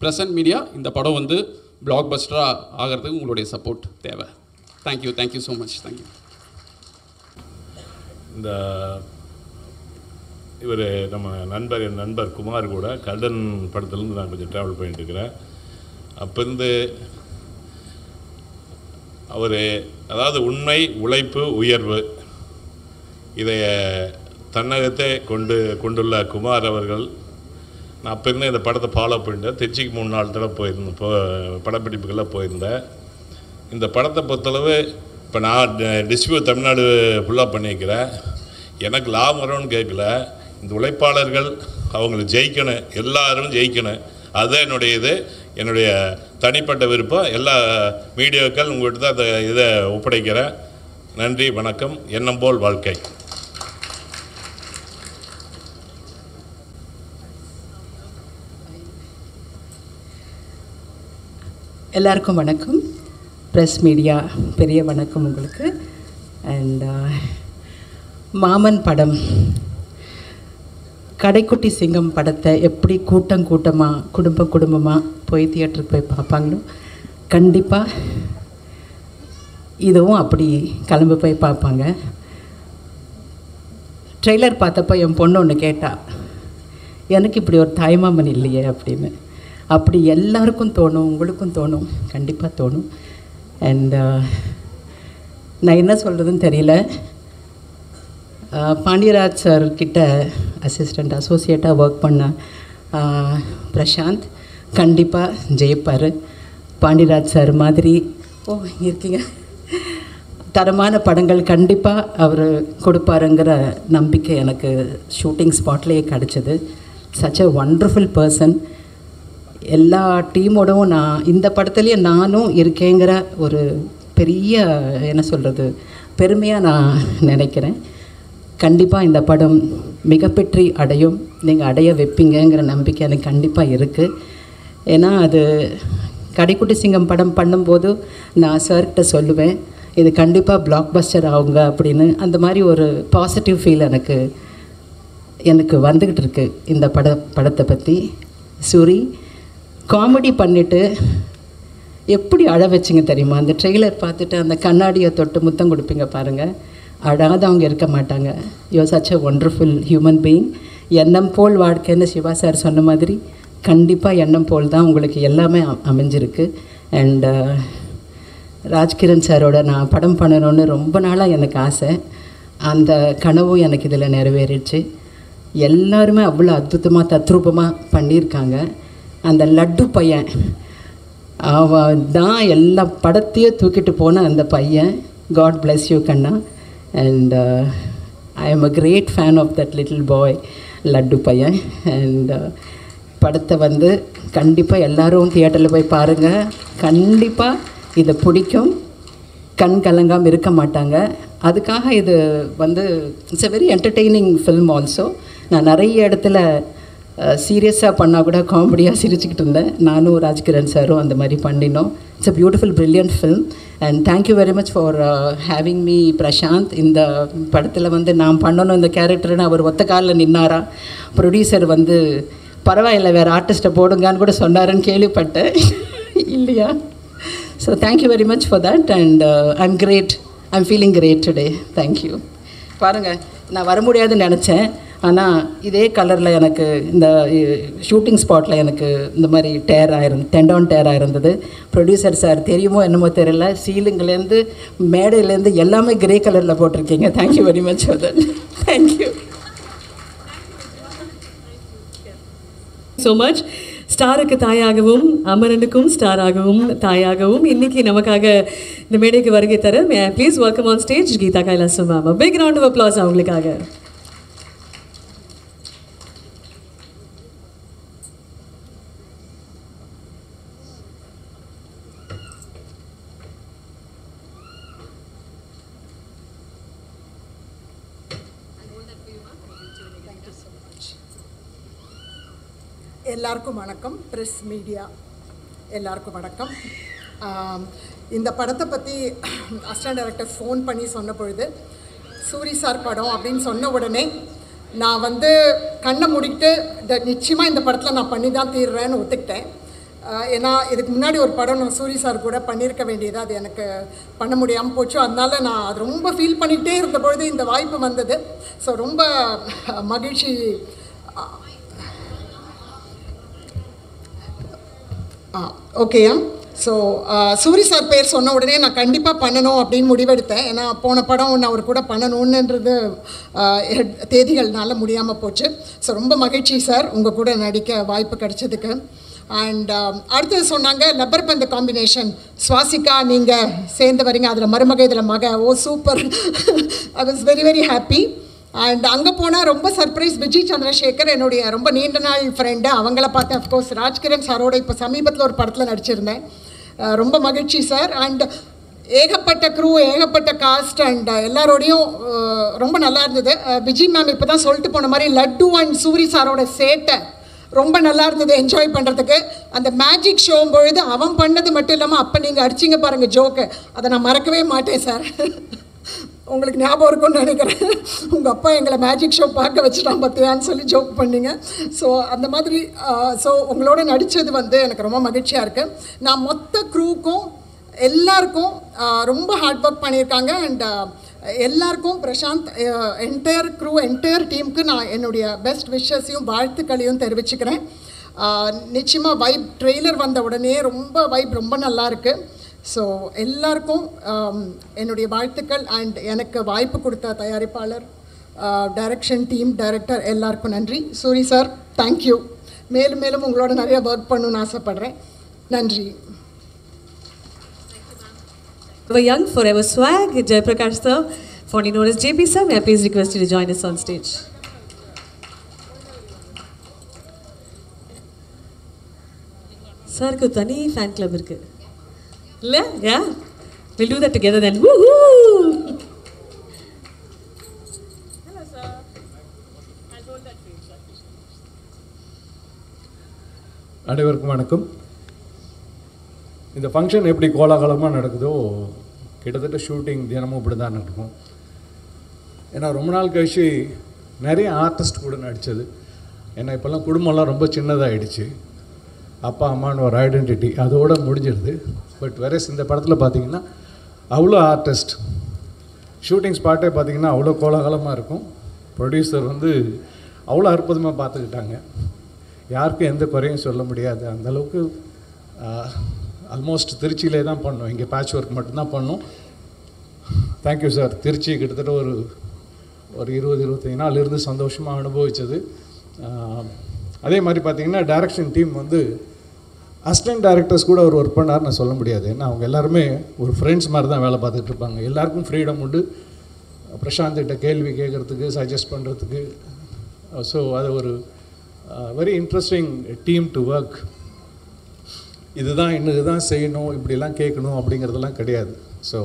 present media. இந்த படம் வந்து பிளாக் பஸ்டராக ஆகிறதுக்கு உங்களுடைய சப்போர்ட் தேவை. Thank you so much. தேங்க்யூ. இந்த இவர் நம்ம என் நண்பர் குமார் கூட கடன் படத்துலேருந்து நான் கொஞ்சம் ட்ராவல் பண்ணிட்டுருக்கிறேன். அப்போருந்து அவர் அதாவது உண்மை, உழைப்பு, உயர்வு இதை தன்னகத்தை கொண்டுள்ள குமார் அவர்கள், நான் அப்போருந்து இந்த படத்தை ஃபாலோ பண்ணிட்டேன். திருச்சிக்கு 3-4 தடவை போயிருந்தேன், படப்பிடிப்புக்கெல்லாம் போயிருந்தேன். இந்த படத்தை பொறுத்தளவு இப்போ நான் டிஸ்ட்ரிபியூட் தமிழ்நாடு ஃபுல்லாக பண்ணியிருக்கிறேன். எனக்கு லாபம் வரும்னு கேட்கல, இந்த உழைப்பாளர்கள் அவங்களை ஜெயிக்கணும், எல்லாரும் ஜெயிக்கணும், அதுதான் என்னுடைய தனிப்பட்ட விருப்பம். எல்லா மீடியாக்கள் உங்கள்கிட்ட தான் அந்த இதை ஒப்படைக்கிறேன். நன்றி, வணக்கம். எண்ணம் போல் வாழ்க்கை. எல்லாருக்கும் வணக்கம். ப்ரெஸ் மீடியா பெரிய வணக்கம் உங்களுக்கு. அண்ட் மாமன் படம், கடைக்குட்டி சிங்கம் படத்தை எப்படி கூட்டமாக குடும்பமாக போய் தியேட்டருக்கு போய் பார்ப்பாங்களோ, கண்டிப்பாக இதுவும் அப்படி கிளம்பி போய் பார்ப்பாங்க. ட்ரெய்லர் பார்த்தப்போ என் பொண்ணு ஒன்று கேட்டா, எனக்கு இப்படி ஒரு தாய்மாமன் இல்லையே அப்படின்னு. அப்படி எல்லாருக்கும் தோணும், உங்களுக்கும் தோணும், கண்டிப்பாக தோணும். அண்ட் நான் என்ன சொல்கிறதுன்னு தெரியல. பாண்டியராஜ் சார் கிட்ட அசிஸ்டண்ட் அசோசியேட்டாக ஒர்க் பண்ண பிரசாந்த் கண்டிப்பாக ஜெயிப்பார். பாண்டியராஜ் சார் மாதிரி இருக்கீங்க, தரமான படங்கள் கண்டிப்பாக அவர் கொடுப்பாருங்கிற நம்பிக்கை எனக்கு ஷூட்டிங் ஸ்பாட்லேயே கிடச்சிது. Such a wonderful person. எல்லா டீமோடவும் நான் இந்த படத்துலேயே நானும் இருக்கேங்கிற ஒரு பெரிய என்ன சொல்கிறது பெருமையாக நான் நினைக்கிறேன். கண்டிப்பாக இந்த படம் மிகப்பெற்றி அடையும், நீங்கள் அடைய வைப்பீங்கிற நம்பிக்கை எனக்கு கண்டிப்பாக இருக்குது. ஏன்னா அது கடைக்குட்டி சிங்கம் படம் பண்ணும்போது நான் சார்கிட்ட சொல்லுவேன், இது கண்டிப்பாக பிளாக் பஸ்டர் ஆகுங்க அப்படின்னு. அந்த மாதிரி ஒரு பாசிட்டிவ் ஃபீல் எனக்கு வந்துக்கிட்டு இருக்கு இந்த படத்தை பற்றி. சூரி காமெடி பண்ணிவிட்டு எப்படி அழ வச்சிங்க தெரியுமா? அந்த ட்ரெய்லர் பார்த்துட்டு அந்த கண்ணாடியை தொட்டு முத்தம் கொடுப்பீங்க பாருங்கள், அழாதவங்க இருக்க மாட்டாங்க. You such a wonderful human being. எண்ணம் போல் வாழ்க்கைன்னு சிவா சார் சொன்ன மாதிரி கண்டிப்பாக எண்ணம் போல் தான் உங்களுக்கு எல்லாமே அமைஞ்சிருக்கு. அண்ட் ராஜ்கிரண் சாரோட நான் படம் பண்ணணுன்னு ரொம்ப நாளாக எனக்கு ஆசை. அந்த கனவும் எனக்கு இதில் நிறைவேறிடுச்சு. எல்லாருமே அவ்வளோ அற்புதமாக தத்ரூபமாக பண்ணியிருக்காங்க. அந்த லட்டு பையன் அவன் தான் எல்லா படத்தையும் தூக்கிட்டு போன அந்த பையன். காட் பிளெஸ் யூ கண்ணா. And I am a great fan of that little boy laddu பையன். அண்ட் படத்தை கண்டிப்பாக எல்லோரும் தியேட்டரில் போய் பாருங்கள். கண்டிப்பாக இதை பிடிக்கும், கண் கலங்காமல் இருக்க மாட்டாங்க. அதுக்காக இது வந்து it's a very entertaining film also. நான் நிறைய இடத்துல சீரியஸாக பண்ணால் கூட காமெடியாக சிரிச்சுக்கிட்டு இருந்தேன். நானும் ராஜ்கிரண் சாரும் அந்த மாதிரி பண்ணினோம். It's a beautiful brilliant film and thank you very much for having me Prashanth. இந்த படத்தில் வந்து நான் பண்ணணும் இந்த கேரக்டர்னு அவர் ஒத்த காலில் நின்னாரா. ப்ரொடியூசர் வந்து பரவாயில்லை வேறு ஆர்டிஸ்ட்டை போடுங்கன்னு கூட சொன்னாருன்னு கேள்விப்பட்டேன். இல்லையா? So thank you very much for that and I'm great. I'm feeling great today. Thank you. பாருங்கள், நான் வர முடியாதுன்னு நினச்சேன். ஆனால் இதே கலரில் எனக்கு இந்த ஷூட்டிங் ஸ்பாட்டில் எனக்கு இந்த மாதிரி டெண்டான் டேர் ஆயிருந்தது. ப்ரொடியூசர் சார் தெரியுமோ என்னமோ தெரியல, சீலிங்லேருந்து மேடையிலேருந்து எல்லாமே கிரே கலரில் போட்டிருக்கீங்க. Thank you very much for that. Thank you so much. ஸ்டாருக்கு தாயாகவும் அமரனுக்கும் ஸ்டாராகவும் தாயாகவும் இன்னைக்கு நமக்காக இந்த மேடைக்கு வருகை தர please welcome on stage Geetha Kailasam ma'am. Big round of applause அவங்களுக்காக. எல்லாருக்கும் வணக்கம். ப்ரெஸ் மீடியா எல்லாருக்கும் வணக்கம். இந்த படத்தை பற்றி அசிஸ்டன்ட் டைரக்டர் ஃபோன் பண்ணி சொன்ன பொழுது சூரி சார் படம் அப்படின்னு சொன்ன உடனே நான் வந்து கண்ணை மூடிக்கிட்டு நிச்சயமாக இந்த படத்தில் நான் பண்ணி தான் தீர்றேன்னு ஒத்துக்கிட்டேன். ஏன்னா இதுக்கு முன்னாடி ஒரு படம் நான் சூரி சார் கூட பண்ணியிருக்க வேண்டியது, அது எனக்கு பண்ண முடியாமல் போச்சு. அதனால நான் அது ரொம்ப ஃபீல் பண்ணிக்கிட்டே இருந்த பொழுது இந்த வாய்ப்பு வந்தது. ஸோ ரொம்ப மகிழ்ச்சி. ஓகேயா? ஸோ சூரி சார் பேர் சொன்ன உடனே நான் கண்டிப்பாக பண்ணணும் அப்படின்னு முடிவெடுத்தேன். ஏன்னா போன படம் நான் அவர் கூட பண்ணணுன்றது தேதிகள்னால முடியாமல் போச்சு. ஸோ ரொம்ப மகிழ்ச்சி சார் உங்கள் கூட நடிக்க வாய்ப்பு கிடைச்சதுக்கு. அண்ட் அடுத்தது சொன்னாங்க லப்பர் பந்து காம்பினேஷன், சுவாசிகா நீங்கள் சேர்ந்து வரீங்க, அதில் மருமக இதில் மக. Oh super. I was very very happy. And அங்கே போனால் ரொம்ப சர்ப்ரைஸ். விஜய் சந்திரசேகர் என்னுடைய ரொம்ப நீண்ட நாள் ஃப்ரெண்டு, அவங்கள பார்த்தேன். அஃப்கோர்ஸ் ராஜ்கிரண் சாரோட இப்போ சமீபத்தில் ஒரு படத்தில் நடிச்சிருந்தேன். ரொம்ப மகிழ்ச்சி சார். அண்ட் ஏகப்பட்ட க்ரூ, ஏகப்பட்ட காஸ்ட் அண்ட் எல்லாரோடையும் ரொம்ப நல்லா இருந்தது. விஜய் மேம் இப்போ தான் சொல்லிட்டு போன மாதிரி லட்டு அண்ட் சூரி சாரோட சேட்டை ரொம்ப நல்லா இருந்தது என்ஜாய் பண்ணுறதுக்கு. அந்த மேஜிக் ஷோ பொழுது அவன் பண்ணது மட்டும் இல்லாமல் அப்போ நீங்கள் அடிச்சிங்க பாருங்கள் ஜோக்கு, அதை நான் மறக்கவே மாட்டேன் சார். உங்களுக்கு ஞாபகம் இருக்கும்னு நினைக்கிறேன். உங்கள் அப்பா எங்களை மேஜிக் ஷோ பார்க்க வச்சுட்டான் பார்த்தியான்னு சொல்லி ஜோக் பண்ணிங்க. ஸோ அந்த மாதிரி ஸோ உங்களோட நடித்தது வந்து எனக்கு ரொம்ப மகிழ்ச்சியாக இருக்குது. நான் மொத்த க்ரூக்கும் எல்லாருக்கும் ரொம்ப ஹார்ட் ஒர்க் பண்ணியிருக்காங்க. அண்ட் எல்லாருக்கும் பிரசாந்த் என்டையர் க்ரூ என்டையர் டீமுக்கு நான் என்னுடைய பெஸ்ட் விஷஸையும் வாழ்த்துக்களையும் தெரிவிச்சுக்கிறேன். நிச்சயமாக வைப் ட்ரெய்லர் வந்த உடனே வைப் ரொம்ப நல்லா இருக்குது. ஸோ எல்லாருக்கும் என்னுடைய வாழ்த்துக்கள். அண்ட் எனக்கு வாய்ப்பு கொடுத்த தயாரிப்பாளர், டைரக்ஷன் டீம், டைரக்டர் எல்லாருக்கும் நன்றி. Soori sir thank you. மேலும் மேலும் உங்களோட நிறைய ஒர்க் பண்ணணும்னு ஆசைப்பட்றேன். நன்றி. Young forever swag, Jaiprakash sir, fondly known as JP sir, may I please request you to join us on stage. Sir, ku tani fan club irukku. Yeah, we'll do that together then. Woohoo! Hello, sir. I'll hold that for you, sir. அனைவருக்கும் வணக்கம். இந்த function எப்படி கோலாகலமாக நடக்குதோ கிட்டத்தட்ட shooting தினமும் இப்படி தான் நடக்கும். ஏன்னா ரொம்ப நாள் கழிச்சு நிறைய ஆர்டிஸ்ட் கூட நடித்தது. ஏன்னா இப்போல்லாம் குடும்பம்லாம் ரொம்ப சின்னதாகிடுச்சு. அப்பா அம்மான்னு ஒரு ஐடென்டிட்டி அதோடு முடிஞ்சிடுது. பட் வேற இந்த படத்தில் பார்த்திங்கன்னா அவ்வளோ ஆர்டிஸ்ட், ஷூட்டிங் ஸ்பாட்டே பார்த்திங்கன்னா அவ்வளோ கோலாகலமாக இருக்கும். ப்ரொடியூசர் வந்து அவ்வளோ அற்புதமாக பார்த்துக்கிட்டாங்க. யாருக்கும் எந்த குறையும் சொல்ல முடியாது. அந்தளவுக்கு ஆல்மோஸ்ட் திருச்சியிலே தான் பண்ணோம், இங்கே பேட்ச் ஒர்க் மட்டும்தான் பண்ணோம். Thank you sir. திருச்சி கிட்டத்தட்ட ஒரு 20-25 நாள் இருந்து சந்தோஷமாக அனுபவித்தது. அதே மாதிரி பார்த்திங்கன்னா டைரக்ஷன் டீம் வந்து அசிஸ்டன்ட் டைரக்டர்ஸ் கூட அவர் ஒர்க் பண்ணார் நான் சொல்ல முடியாது. ஏன்னா அவங்க எல்லாருமே ஒரு ஃப்ரெண்ட்ஸ் மாதிரி தான் வேலை பார்த்துட்ருப்பாங்க. எல்லாருக்கும் ஃப்ரீடம் உண்டு பிரசாந்த்கிட்ட கேள்வி கேட்குறதுக்கு, சஜஸ்ட் பண்ணுறதுக்கு. ஸோ அது ஒரு very interesting team to work. இதுதான் செய்யணும், இப்படிலாம் கேட்கணும் அப்படிங்கிறதெல்லாம் கிடையாது. So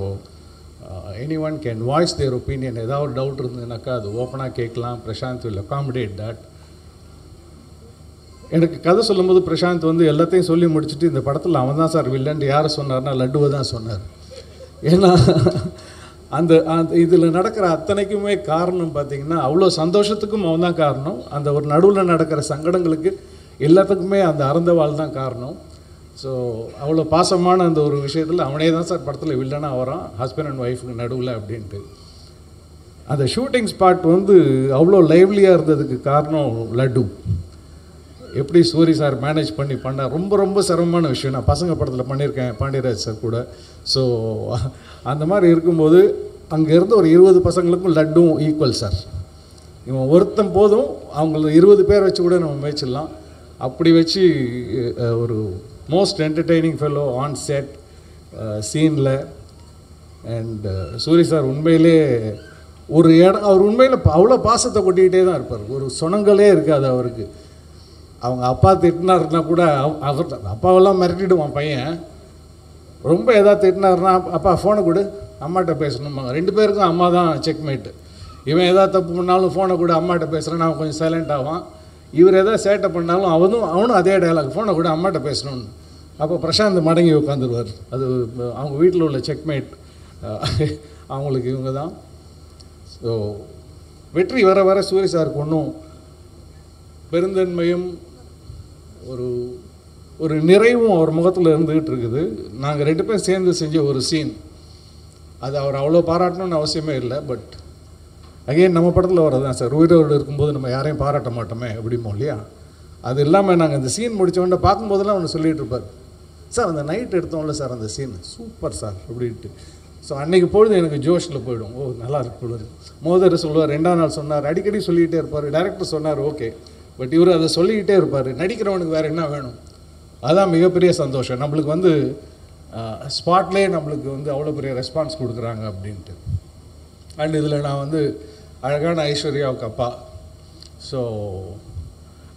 any one can voice their opinion. ஏதாவது டவுட் இருந்ததுனாக்கா அது ஓப்பனாக கேட்கலாம். Prashanth will accommodate that. எனக்கு கதை சொல்லும்போது பிரசாந்த் வந்து எல்லாத்தையும் சொல்லி முடிச்சுட்டு இந்த படத்தில் அவன் தான் சார் வில்லன்ட்டு யாரை சொன்னார்னா லட்டுவை தான் சொன்னார். ஏன்னா அந்த இதில் நடக்கிற அத்தனைக்குமே காரணம் பார்த்திங்கன்னா அவ்வளோ சந்தோஷத்துக்கும் அவன் தான் காரணம். அந்த ஒரு நடுவில் நடக்கிற சங்கடங்களுக்கு எல்லாத்துக்குமே அந்த அறந்தவாள் தான் காரணம். ஸோ அவ்வளோ பாசமான அந்த ஒரு விஷயத்தில் அவனே தான் சார் படத்தில் வில்லனாக வரான், ஹஸ்பண்ட் அண்ட் ஒய்ஃபுக்கு நடுவில் அப்படின்ட்டு. அந்த ஷூட்டிங் ஸ்பாட் வந்து அவ்வளோ லைவ்லியாக இருந்ததுக்கு காரணம் லட்டு. எப்படி சூரி சார் மேனேஜ் பண்ணார். ரொம்ப ரொம்ப சிரமமான விஷயம். நான் பசங்க படத்தில் பண்ணியிருக்கேன் பாண்டியராஜ் சார் கூட. ஸோ அந்த மாதிரி இருக்கும்போது அங்கே இருந்த ஒரு 20 பசங்களுக்கும் லட்டும் ஈக்குவல் சார். இவன் ஒருத்தன் போதும், அவங்கள 20 பேர் வச்சு கூட நம்ம மேய்ச்சிடலாம். அப்படி வச்சு ஒரு most entertaining fellow on set சீனில். அண்ட் சூரி சார் உண்மையிலே ஒரு இடம், அவர் உண்மையில் அவ்வளோ பாசத்தை கொட்டிக்கிட்டே தான் இருப்பார். ஒரு சொனங்களே இருக்காது அவருக்கு. அவங்க அப்பா திட்டினாருன்னா கூட அவர் அப்பாவெல்லாம் மிரட்டிடுவான் பையன். ரொம்ப எதாவது திட்டினாருன்னா அப்பா ஃபோனை கொடு அம்மாட்ட பேசணும்பாங்க. 2 பேருக்கும் அம்மா தான் செக்மேட்டு. இவன் எதாவது தப்பு பண்ணாலும் ஃபோனை கூட அம்மாட்ட பேசுகிறேன்னு அவன் கொஞ்சம் சைலண்ட் ஆவான். இவர் எதாவது சேட்டை பண்ணாலும் அவனும் அதே டயலாக், ஃபோனை கூட அம்மாட்ட பேசணும்னு. அப்போ பிரசாந்த் மடங்கி உட்காந்துருவார். அது அவங்க வீட்டில் உள்ள செக்மேட் அவங்களுக்கு இவங்க தான். ஸோ வெற்றி வர வர சூரி சாருக்கு ஒன்றும் பெருந்தன்மையும் ஒரு நிறைவும் அவர் முகத்தில் இருந்துகிட்டு இருக்குது. நாங்கள் 2 பேரும் சேர்ந்து செஞ்ச ஒரு சீன், அது அவர் அவ்வளோ பாராட்டணும்னு அவசியமே இல்லை. பட் அகெயின் நம்ம படத்தில் வரதான் சார், உயிரோடு இருக்கும்போது நம்ம யாரையும் பாராட்ட மாட்டோமே அப்படிமோ இல்லையா. அது இல்லாமல் நாங்கள் அந்த சீன் முடித்தவொடனே பார்க்கும்போதெல்லாம் ஒன்று சொல்லிகிட்டு இருப்பார், சார் அந்த நைட் எடுத்தோம்ல சார் அந்த சீன் சூப்பர் சார் அப்படின்ட்டு. ஸோ அன்றைக்கி பொழுது எனக்கு ஜோஷில் போயிடும். ஓ நல்லா இருக்கு பொழுது. மோதர் சொல்லுவார், 2ஆம் நாள் சொன்னார், அடிக்கடி சொல்லிக்கிட்டே இருப்பார். டைரக்டர் சொன்னார் ஓகே, பட் இவர் அதை சொல்லிக்கிட்டே இருப்பார். நடிக்கிறவனுக்கு வேறு என்ன வேணும், அதுதான் மிகப்பெரிய சந்தோஷம். நம்மளுக்கு வந்து ஸ்பாட்லேயே நம்மளுக்கு வந்து அவ்வளோ பெரிய ரெஸ்பான்ஸ் கொடுக்குறாங்க அப்படின்ட்டு. அண்ட் இதில் நான் வந்து அழகான ஐஸ்வர்யாவுக்கு அப்பா. ஸோ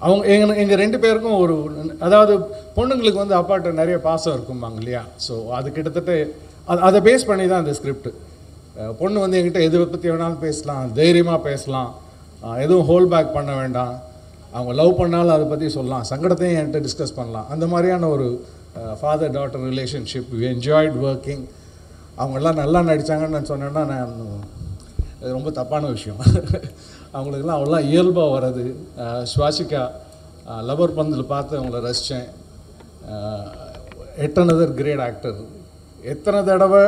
அவங்க எங்கள் 2 பேருக்கும் ஒரு, அதாவது பொண்ணுங்களுக்கு வந்து அப்பாட்ட நிறைய பாசம் இருக்கும்பாங்க இல்லையா. ஸோ அது கிட்டத்தட்ட அதை பேஸ் பண்ணி தான் அந்த ஸ்கிரிப்ட். பொண்ணு வந்து என்கிட்ட எதை பற்றி வேணாலும் பேசலாம், தைரியமாக பேசலாம், எதுவும் ஹோல் பேக் பண்ண வேண்டாம். அவங்க லவ் பண்ணாலும் அதை பற்றி சொல்லலாம், சங்கடத்தையும் என்கிட்ட டிஸ்கஸ் பண்ணலாம். அந்த மாதிரியான ஒரு father daughter relationship. We enjoyed working. அவங்கெல்லாம் நல்லா நடித்தாங்கன்னு நான் சொன்னேன்னா நான் அது ரொம்ப தப்பான விஷயம். அவங்களுக்கெல்லாம் அவ்வளோ இயல்பாக வர்றது. ஸ்வாசிகா லவர் பந்தில் பார்த்து அவங்கள ரசித்தேன். எட்டனதர் கிரேட் ஆக்டர். எத்தனை தடவை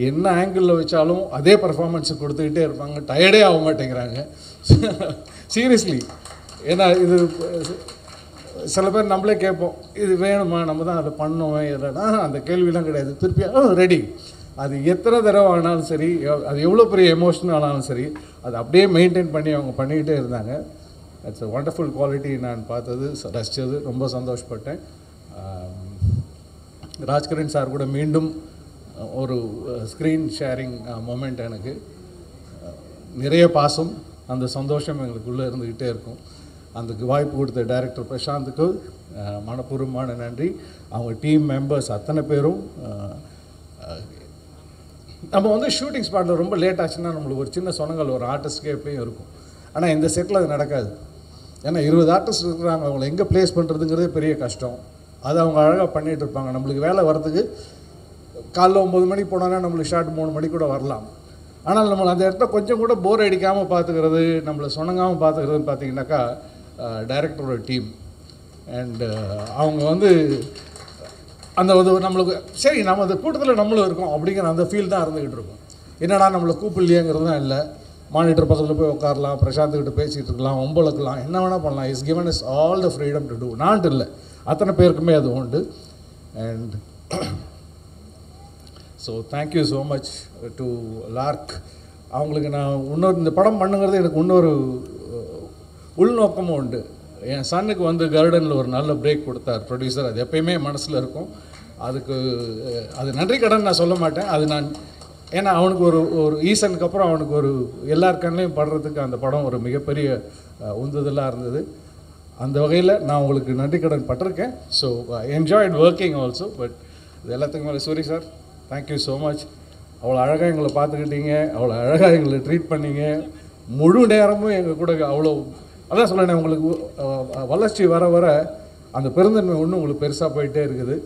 என்ன ஆங்கிளில் வச்சாலும் அதே பர்ஃபார்மன்ஸை கொடுத்துக்கிட்டே இருப்பாங்க, டயர்டே ஆக மாட்டேங்கிறாங்க சீரியஸ்லி. ஏன்னா இது சில பேர் நம்மளே கேட்போம், இது வேணுமா, நம்ம தான் அதை பண்ணோம் இல்லைன்னா அந்த கேள்விலாம் கிடையாது. திருப்பி ரெடி. அது எத்தனை தடவை ஆனாலும் சரி, அது எவ்வளோ பெரிய எமோஷனல் ஆனாலும் சரி, அது அப்படியே மெயின்டைன் பண்ணி அவங்க பண்ணிக்கிட்டே இருந்தாங்க. It's a wonderful quality. நான் பார்த்தது ரசித்தது ரொம்ப சந்தோஷப்பட்டேன். ராஜ்கிரண் சார் கூட மீண்டும் ஒரு ஸ்க்ரீன் ஷேரிங் மொமெண்ட். எனக்கு நிறைய பாசம், அந்த சந்தோஷம் எங்களுக்குள்ளே இருந்துக்கிட்டே இருக்கும். அதுக்கு வாய்ப்பு கொடுத்த டைரக்டர் பிரசாந்துக்கு மனப்பூர்வமான நன்றி. அவங்க டீம் மெம்பர்ஸ் அத்தனை பேரும். நம்ம வந்து ஷூட்டிங் ஸ்பாட்டில் ரொம்ப லேட் ஆச்சுன்னா நம்மளுக்கு ஒரு சின்ன சொனங்கள் ஒரு ஆர்டிஸ்ட்கே எப்பயும் இருக்கும். ஆனால் இந்த செட்டில் அது நடக்காது. ஏன்னா 20 ஆர்டிஸ்ட் இருக்கிறாங்க, அவங்கள எங்கே ப்ளேஸ் பண்ணுறதுங்கிறதே பெரிய கஷ்டம். அதை அவங்க அழகாக பண்ணிகிட்டு இருப்பாங்க. நம்மளுக்கு வேலை வரதுக்கு காலைல 9 மணிக்கு போனோன்னா நம்மளுக்கு ஷார்ட் 3 மணிக்கு கூட வரலாம். ஆனால் நம்மளை அந்த இடத்துல கொஞ்சம் கூட போர் அடிக்காமல் பார்த்துக்கிறது, நம்மளை சொனங்காமல் பார்த்துக்கிறதுன்னு பார்த்தீங்கன்னாக்கா டைரக்டரோட டீம். அண்டு அவங்க வந்து அந்த நம்மளுக்கு சரி நம்ம அந்த கூட்டத்தில் நம்மளும் இருக்கோம் அப்படிங்கிற அந்த ஃபீல் தான் இருந்துக்கிட்டு இருக்கும். என்னடா நம்மளை கூப்பிடலையேங்கிறது தான் இல்லை. மானிட்டர் பக்கத்தில் போய் உட்காரலாம், பிரசாந்த்கிட்ட பேசிகிட்டு இருக்கலாம், ஒம்பளக்கலாம், என்ன வேணால் பண்ணலாம். Is given is all the freedom to do. நான்ட்டு இல்லை, அத்தனை பேருக்குமே அது உண்டு. And so thank you so much to Lark. அவங்களுக்கு நான் இன்னொரு இந்த படம் பண்ணுங்கிறது எனக்கு இன்னொரு உள்நோக்கமும் உண்டு. என் சன்னுக்கு வந்து கருடனில் ஒரு நல்ல பிரேக் கொடுத்தார் ப்ரொடியூசர். அது எப்பயுமே மனசில் இருக்கும். அதுக்கு அது நன்றி கடன் நான் சொல்ல மாட்டேன். அது நான் ஏன்னா அவனுக்கு ஒரு ஈசனுக்கு அப்புறம் அவனுக்கு ஒரு எல்லார் கண்ணையும் படுறதுக்கு அந்த படம் ஒரு மிகப்பெரிய உந்துதலாக இருந்தது. அந்த வகையில் நான் உங்களுக்கு நன்றி கடன் பட்டிருக்கேன். So enjoyed working also. But இது எல்லாத்துக்கும் மேலே Soori sir, thank you so much. அவ்வளோ அழகாக எங்களை பார்த்துக்கிட்டீங்க, அவ்வளோ அழகாக எங்களை ட்ரீட் பண்ணீங்க. முழு நேரமும் எங்கள் கூட அவ்வளோ, அதான் சொன்னேன் உங்களுக்கு வளர்ச்சி வர வர அந்த பெருந்தன்மை ஒன்று உங்களுக்கு பெருசாக போயிட்டே இருக்குது.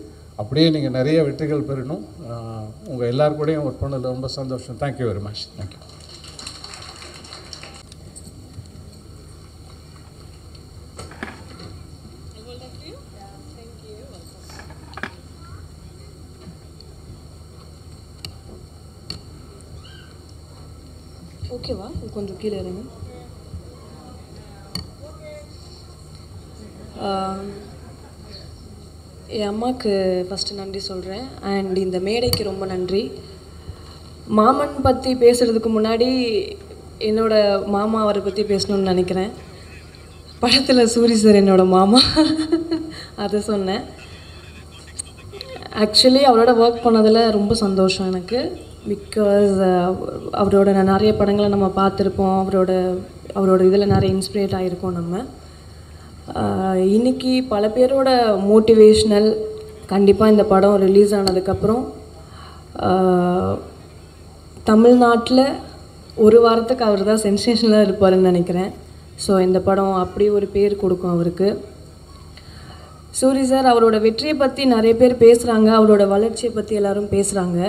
அப்படியே நீங்கள் நிறைய வெற்றிகள் பெறணும். உங்கள் எல்லாருக்கூடையும் ஒர்க் பண்ணதில் ரொம்ப சந்தோஷம். Thank you very much. தேங்க்யூ. ஓகேவா? கொஞ்சம் கீழே இருங்க. என் அம்மாவுக்கு ஃபஸ்ட்டு நன்றி சொல்கிறேன். அண்ட் இந்த மேடைக்கு ரொம்ப நன்றி. மாமன் பற்றி பேசுகிறதுக்கு முன்னாடி என்னோடய மாமா அவரை பற்றி பேசணும்னு நினைக்கிறேன். படத்தில் சூரி சார் என்னோடய மாமா, அதை சொன்னேன். ஆக்சுவலி அவரோட ஒர்க் பண்ணதில் ரொம்ப சந்தோஷம் எனக்கு. பிகாஸ் அவரோட நிறைய படங்களை நம்ம பார்த்துருப்போம். அவரோட இதில் நிறைய இன்ஸ்பிரேட் ஆகிருக்கோம் நம்ம. இன்றைக்கி பல பேரோட மோட்டிவேஷ்னல் கண்டிப்பாக இந்த படம் ரிலீஸ் ஆனதுக்கப்புறம் தமிழ்நாட்டில் ஒரு வாரத்துக்கு அவர் தான் சென்சேஷனலாக இருப்பாருன்னு நினைக்கிறேன். ஸோ இந்த படம் அப்படி ஒரு பேர் கொடுக்கும் அவருக்கு. சூரி சார் அவரோட வெற்றியை பற்றி நிறைய பேர் பேசுகிறாங்க, அவரோட வளர்ச்சியை பற்றி எல்லோரும் பேசுகிறாங்க.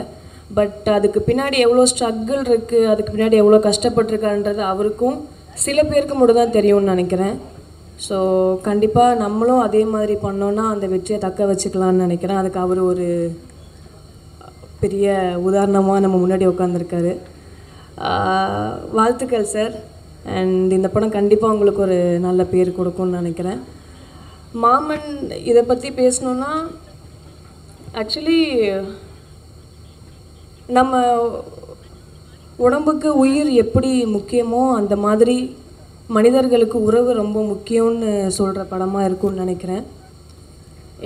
பட் அதுக்கு பின்னாடி எவ்வளோ ஸ்ட்ரகிள் இருக்குது, அதுக்கு பின்னாடி எவ்வளோ கஷ்டப்பட்டுருக்காருன்றது அவருக்கும் சில பேருக்கு மட்டும் தான் தெரியும்னு நினைக்கிறேன். ஸோ கண்டிப்பாக நம்மளும் அதே மாதிரி பண்ணோன்னா அந்த வெற்றியை தக்க வச்சுக்கலான்னு நினைக்கிறேன். அதுக்கு அவர் ஒரு பெரிய உதாரணமாக நம்ம முன்னாடி உட்காந்துருக்காரு. வாழ்த்துக்கள் சார். அண்ட் இந்த படம் கண்டிப்பாக உங்களுக்கு ஒரு நல்ல பேர் கொடுக்கும்னு நினைக்கிறேன். மாமன் இதை பற்றி பேசணுன்னா ஆக்சுவலி நம்ம உடம்புக்கு உயிர் எப்படி முக்கியமோ அந்த மாதிரி மனிதர்களுக்கு உறவு ரொம்ப முக்கியம்னு சொல்கிற படமாக இருக்கும்னு நினைக்கிறேன்.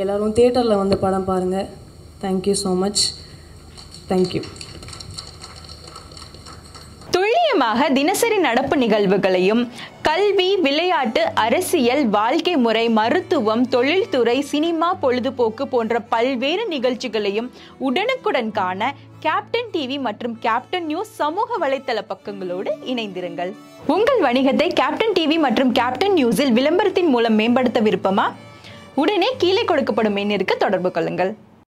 எல்லோரும் தியேட்டரில் வந்து படம் பாருங்கள். Thank you so much. தேங்க்யூ. துல்லியமாக தினசரி நடப்பு நிகழ்வுகளையும் கல்வி, விளையாட்டு, அரசியல், வாழ்க்கை முறை, மருத்துவம், தொழில்துறை, சினிமா, பொழுதுபோக்கு போன்ற பல்வேறு நிகழ்ச்சிகளையும் உடனுக்குடன் காண கேப்டன் டிவி மற்றும் கேப்டன் நியூஸ் சமூக வலைத்தள பக்கங்களோடு இணைந்திருங்கள். உங்கள் வணிகத்தை கேப்டன் டிவி மற்றும் கேப்டன் நியூஸில் விளம்பரத்தின் மூலம் மேம்படுத்த விருப்பமா? உடனே கீழே கொடுக்கப்படும் எண்ணிற்கு தொடர்பு கொள்ளுங்கள்.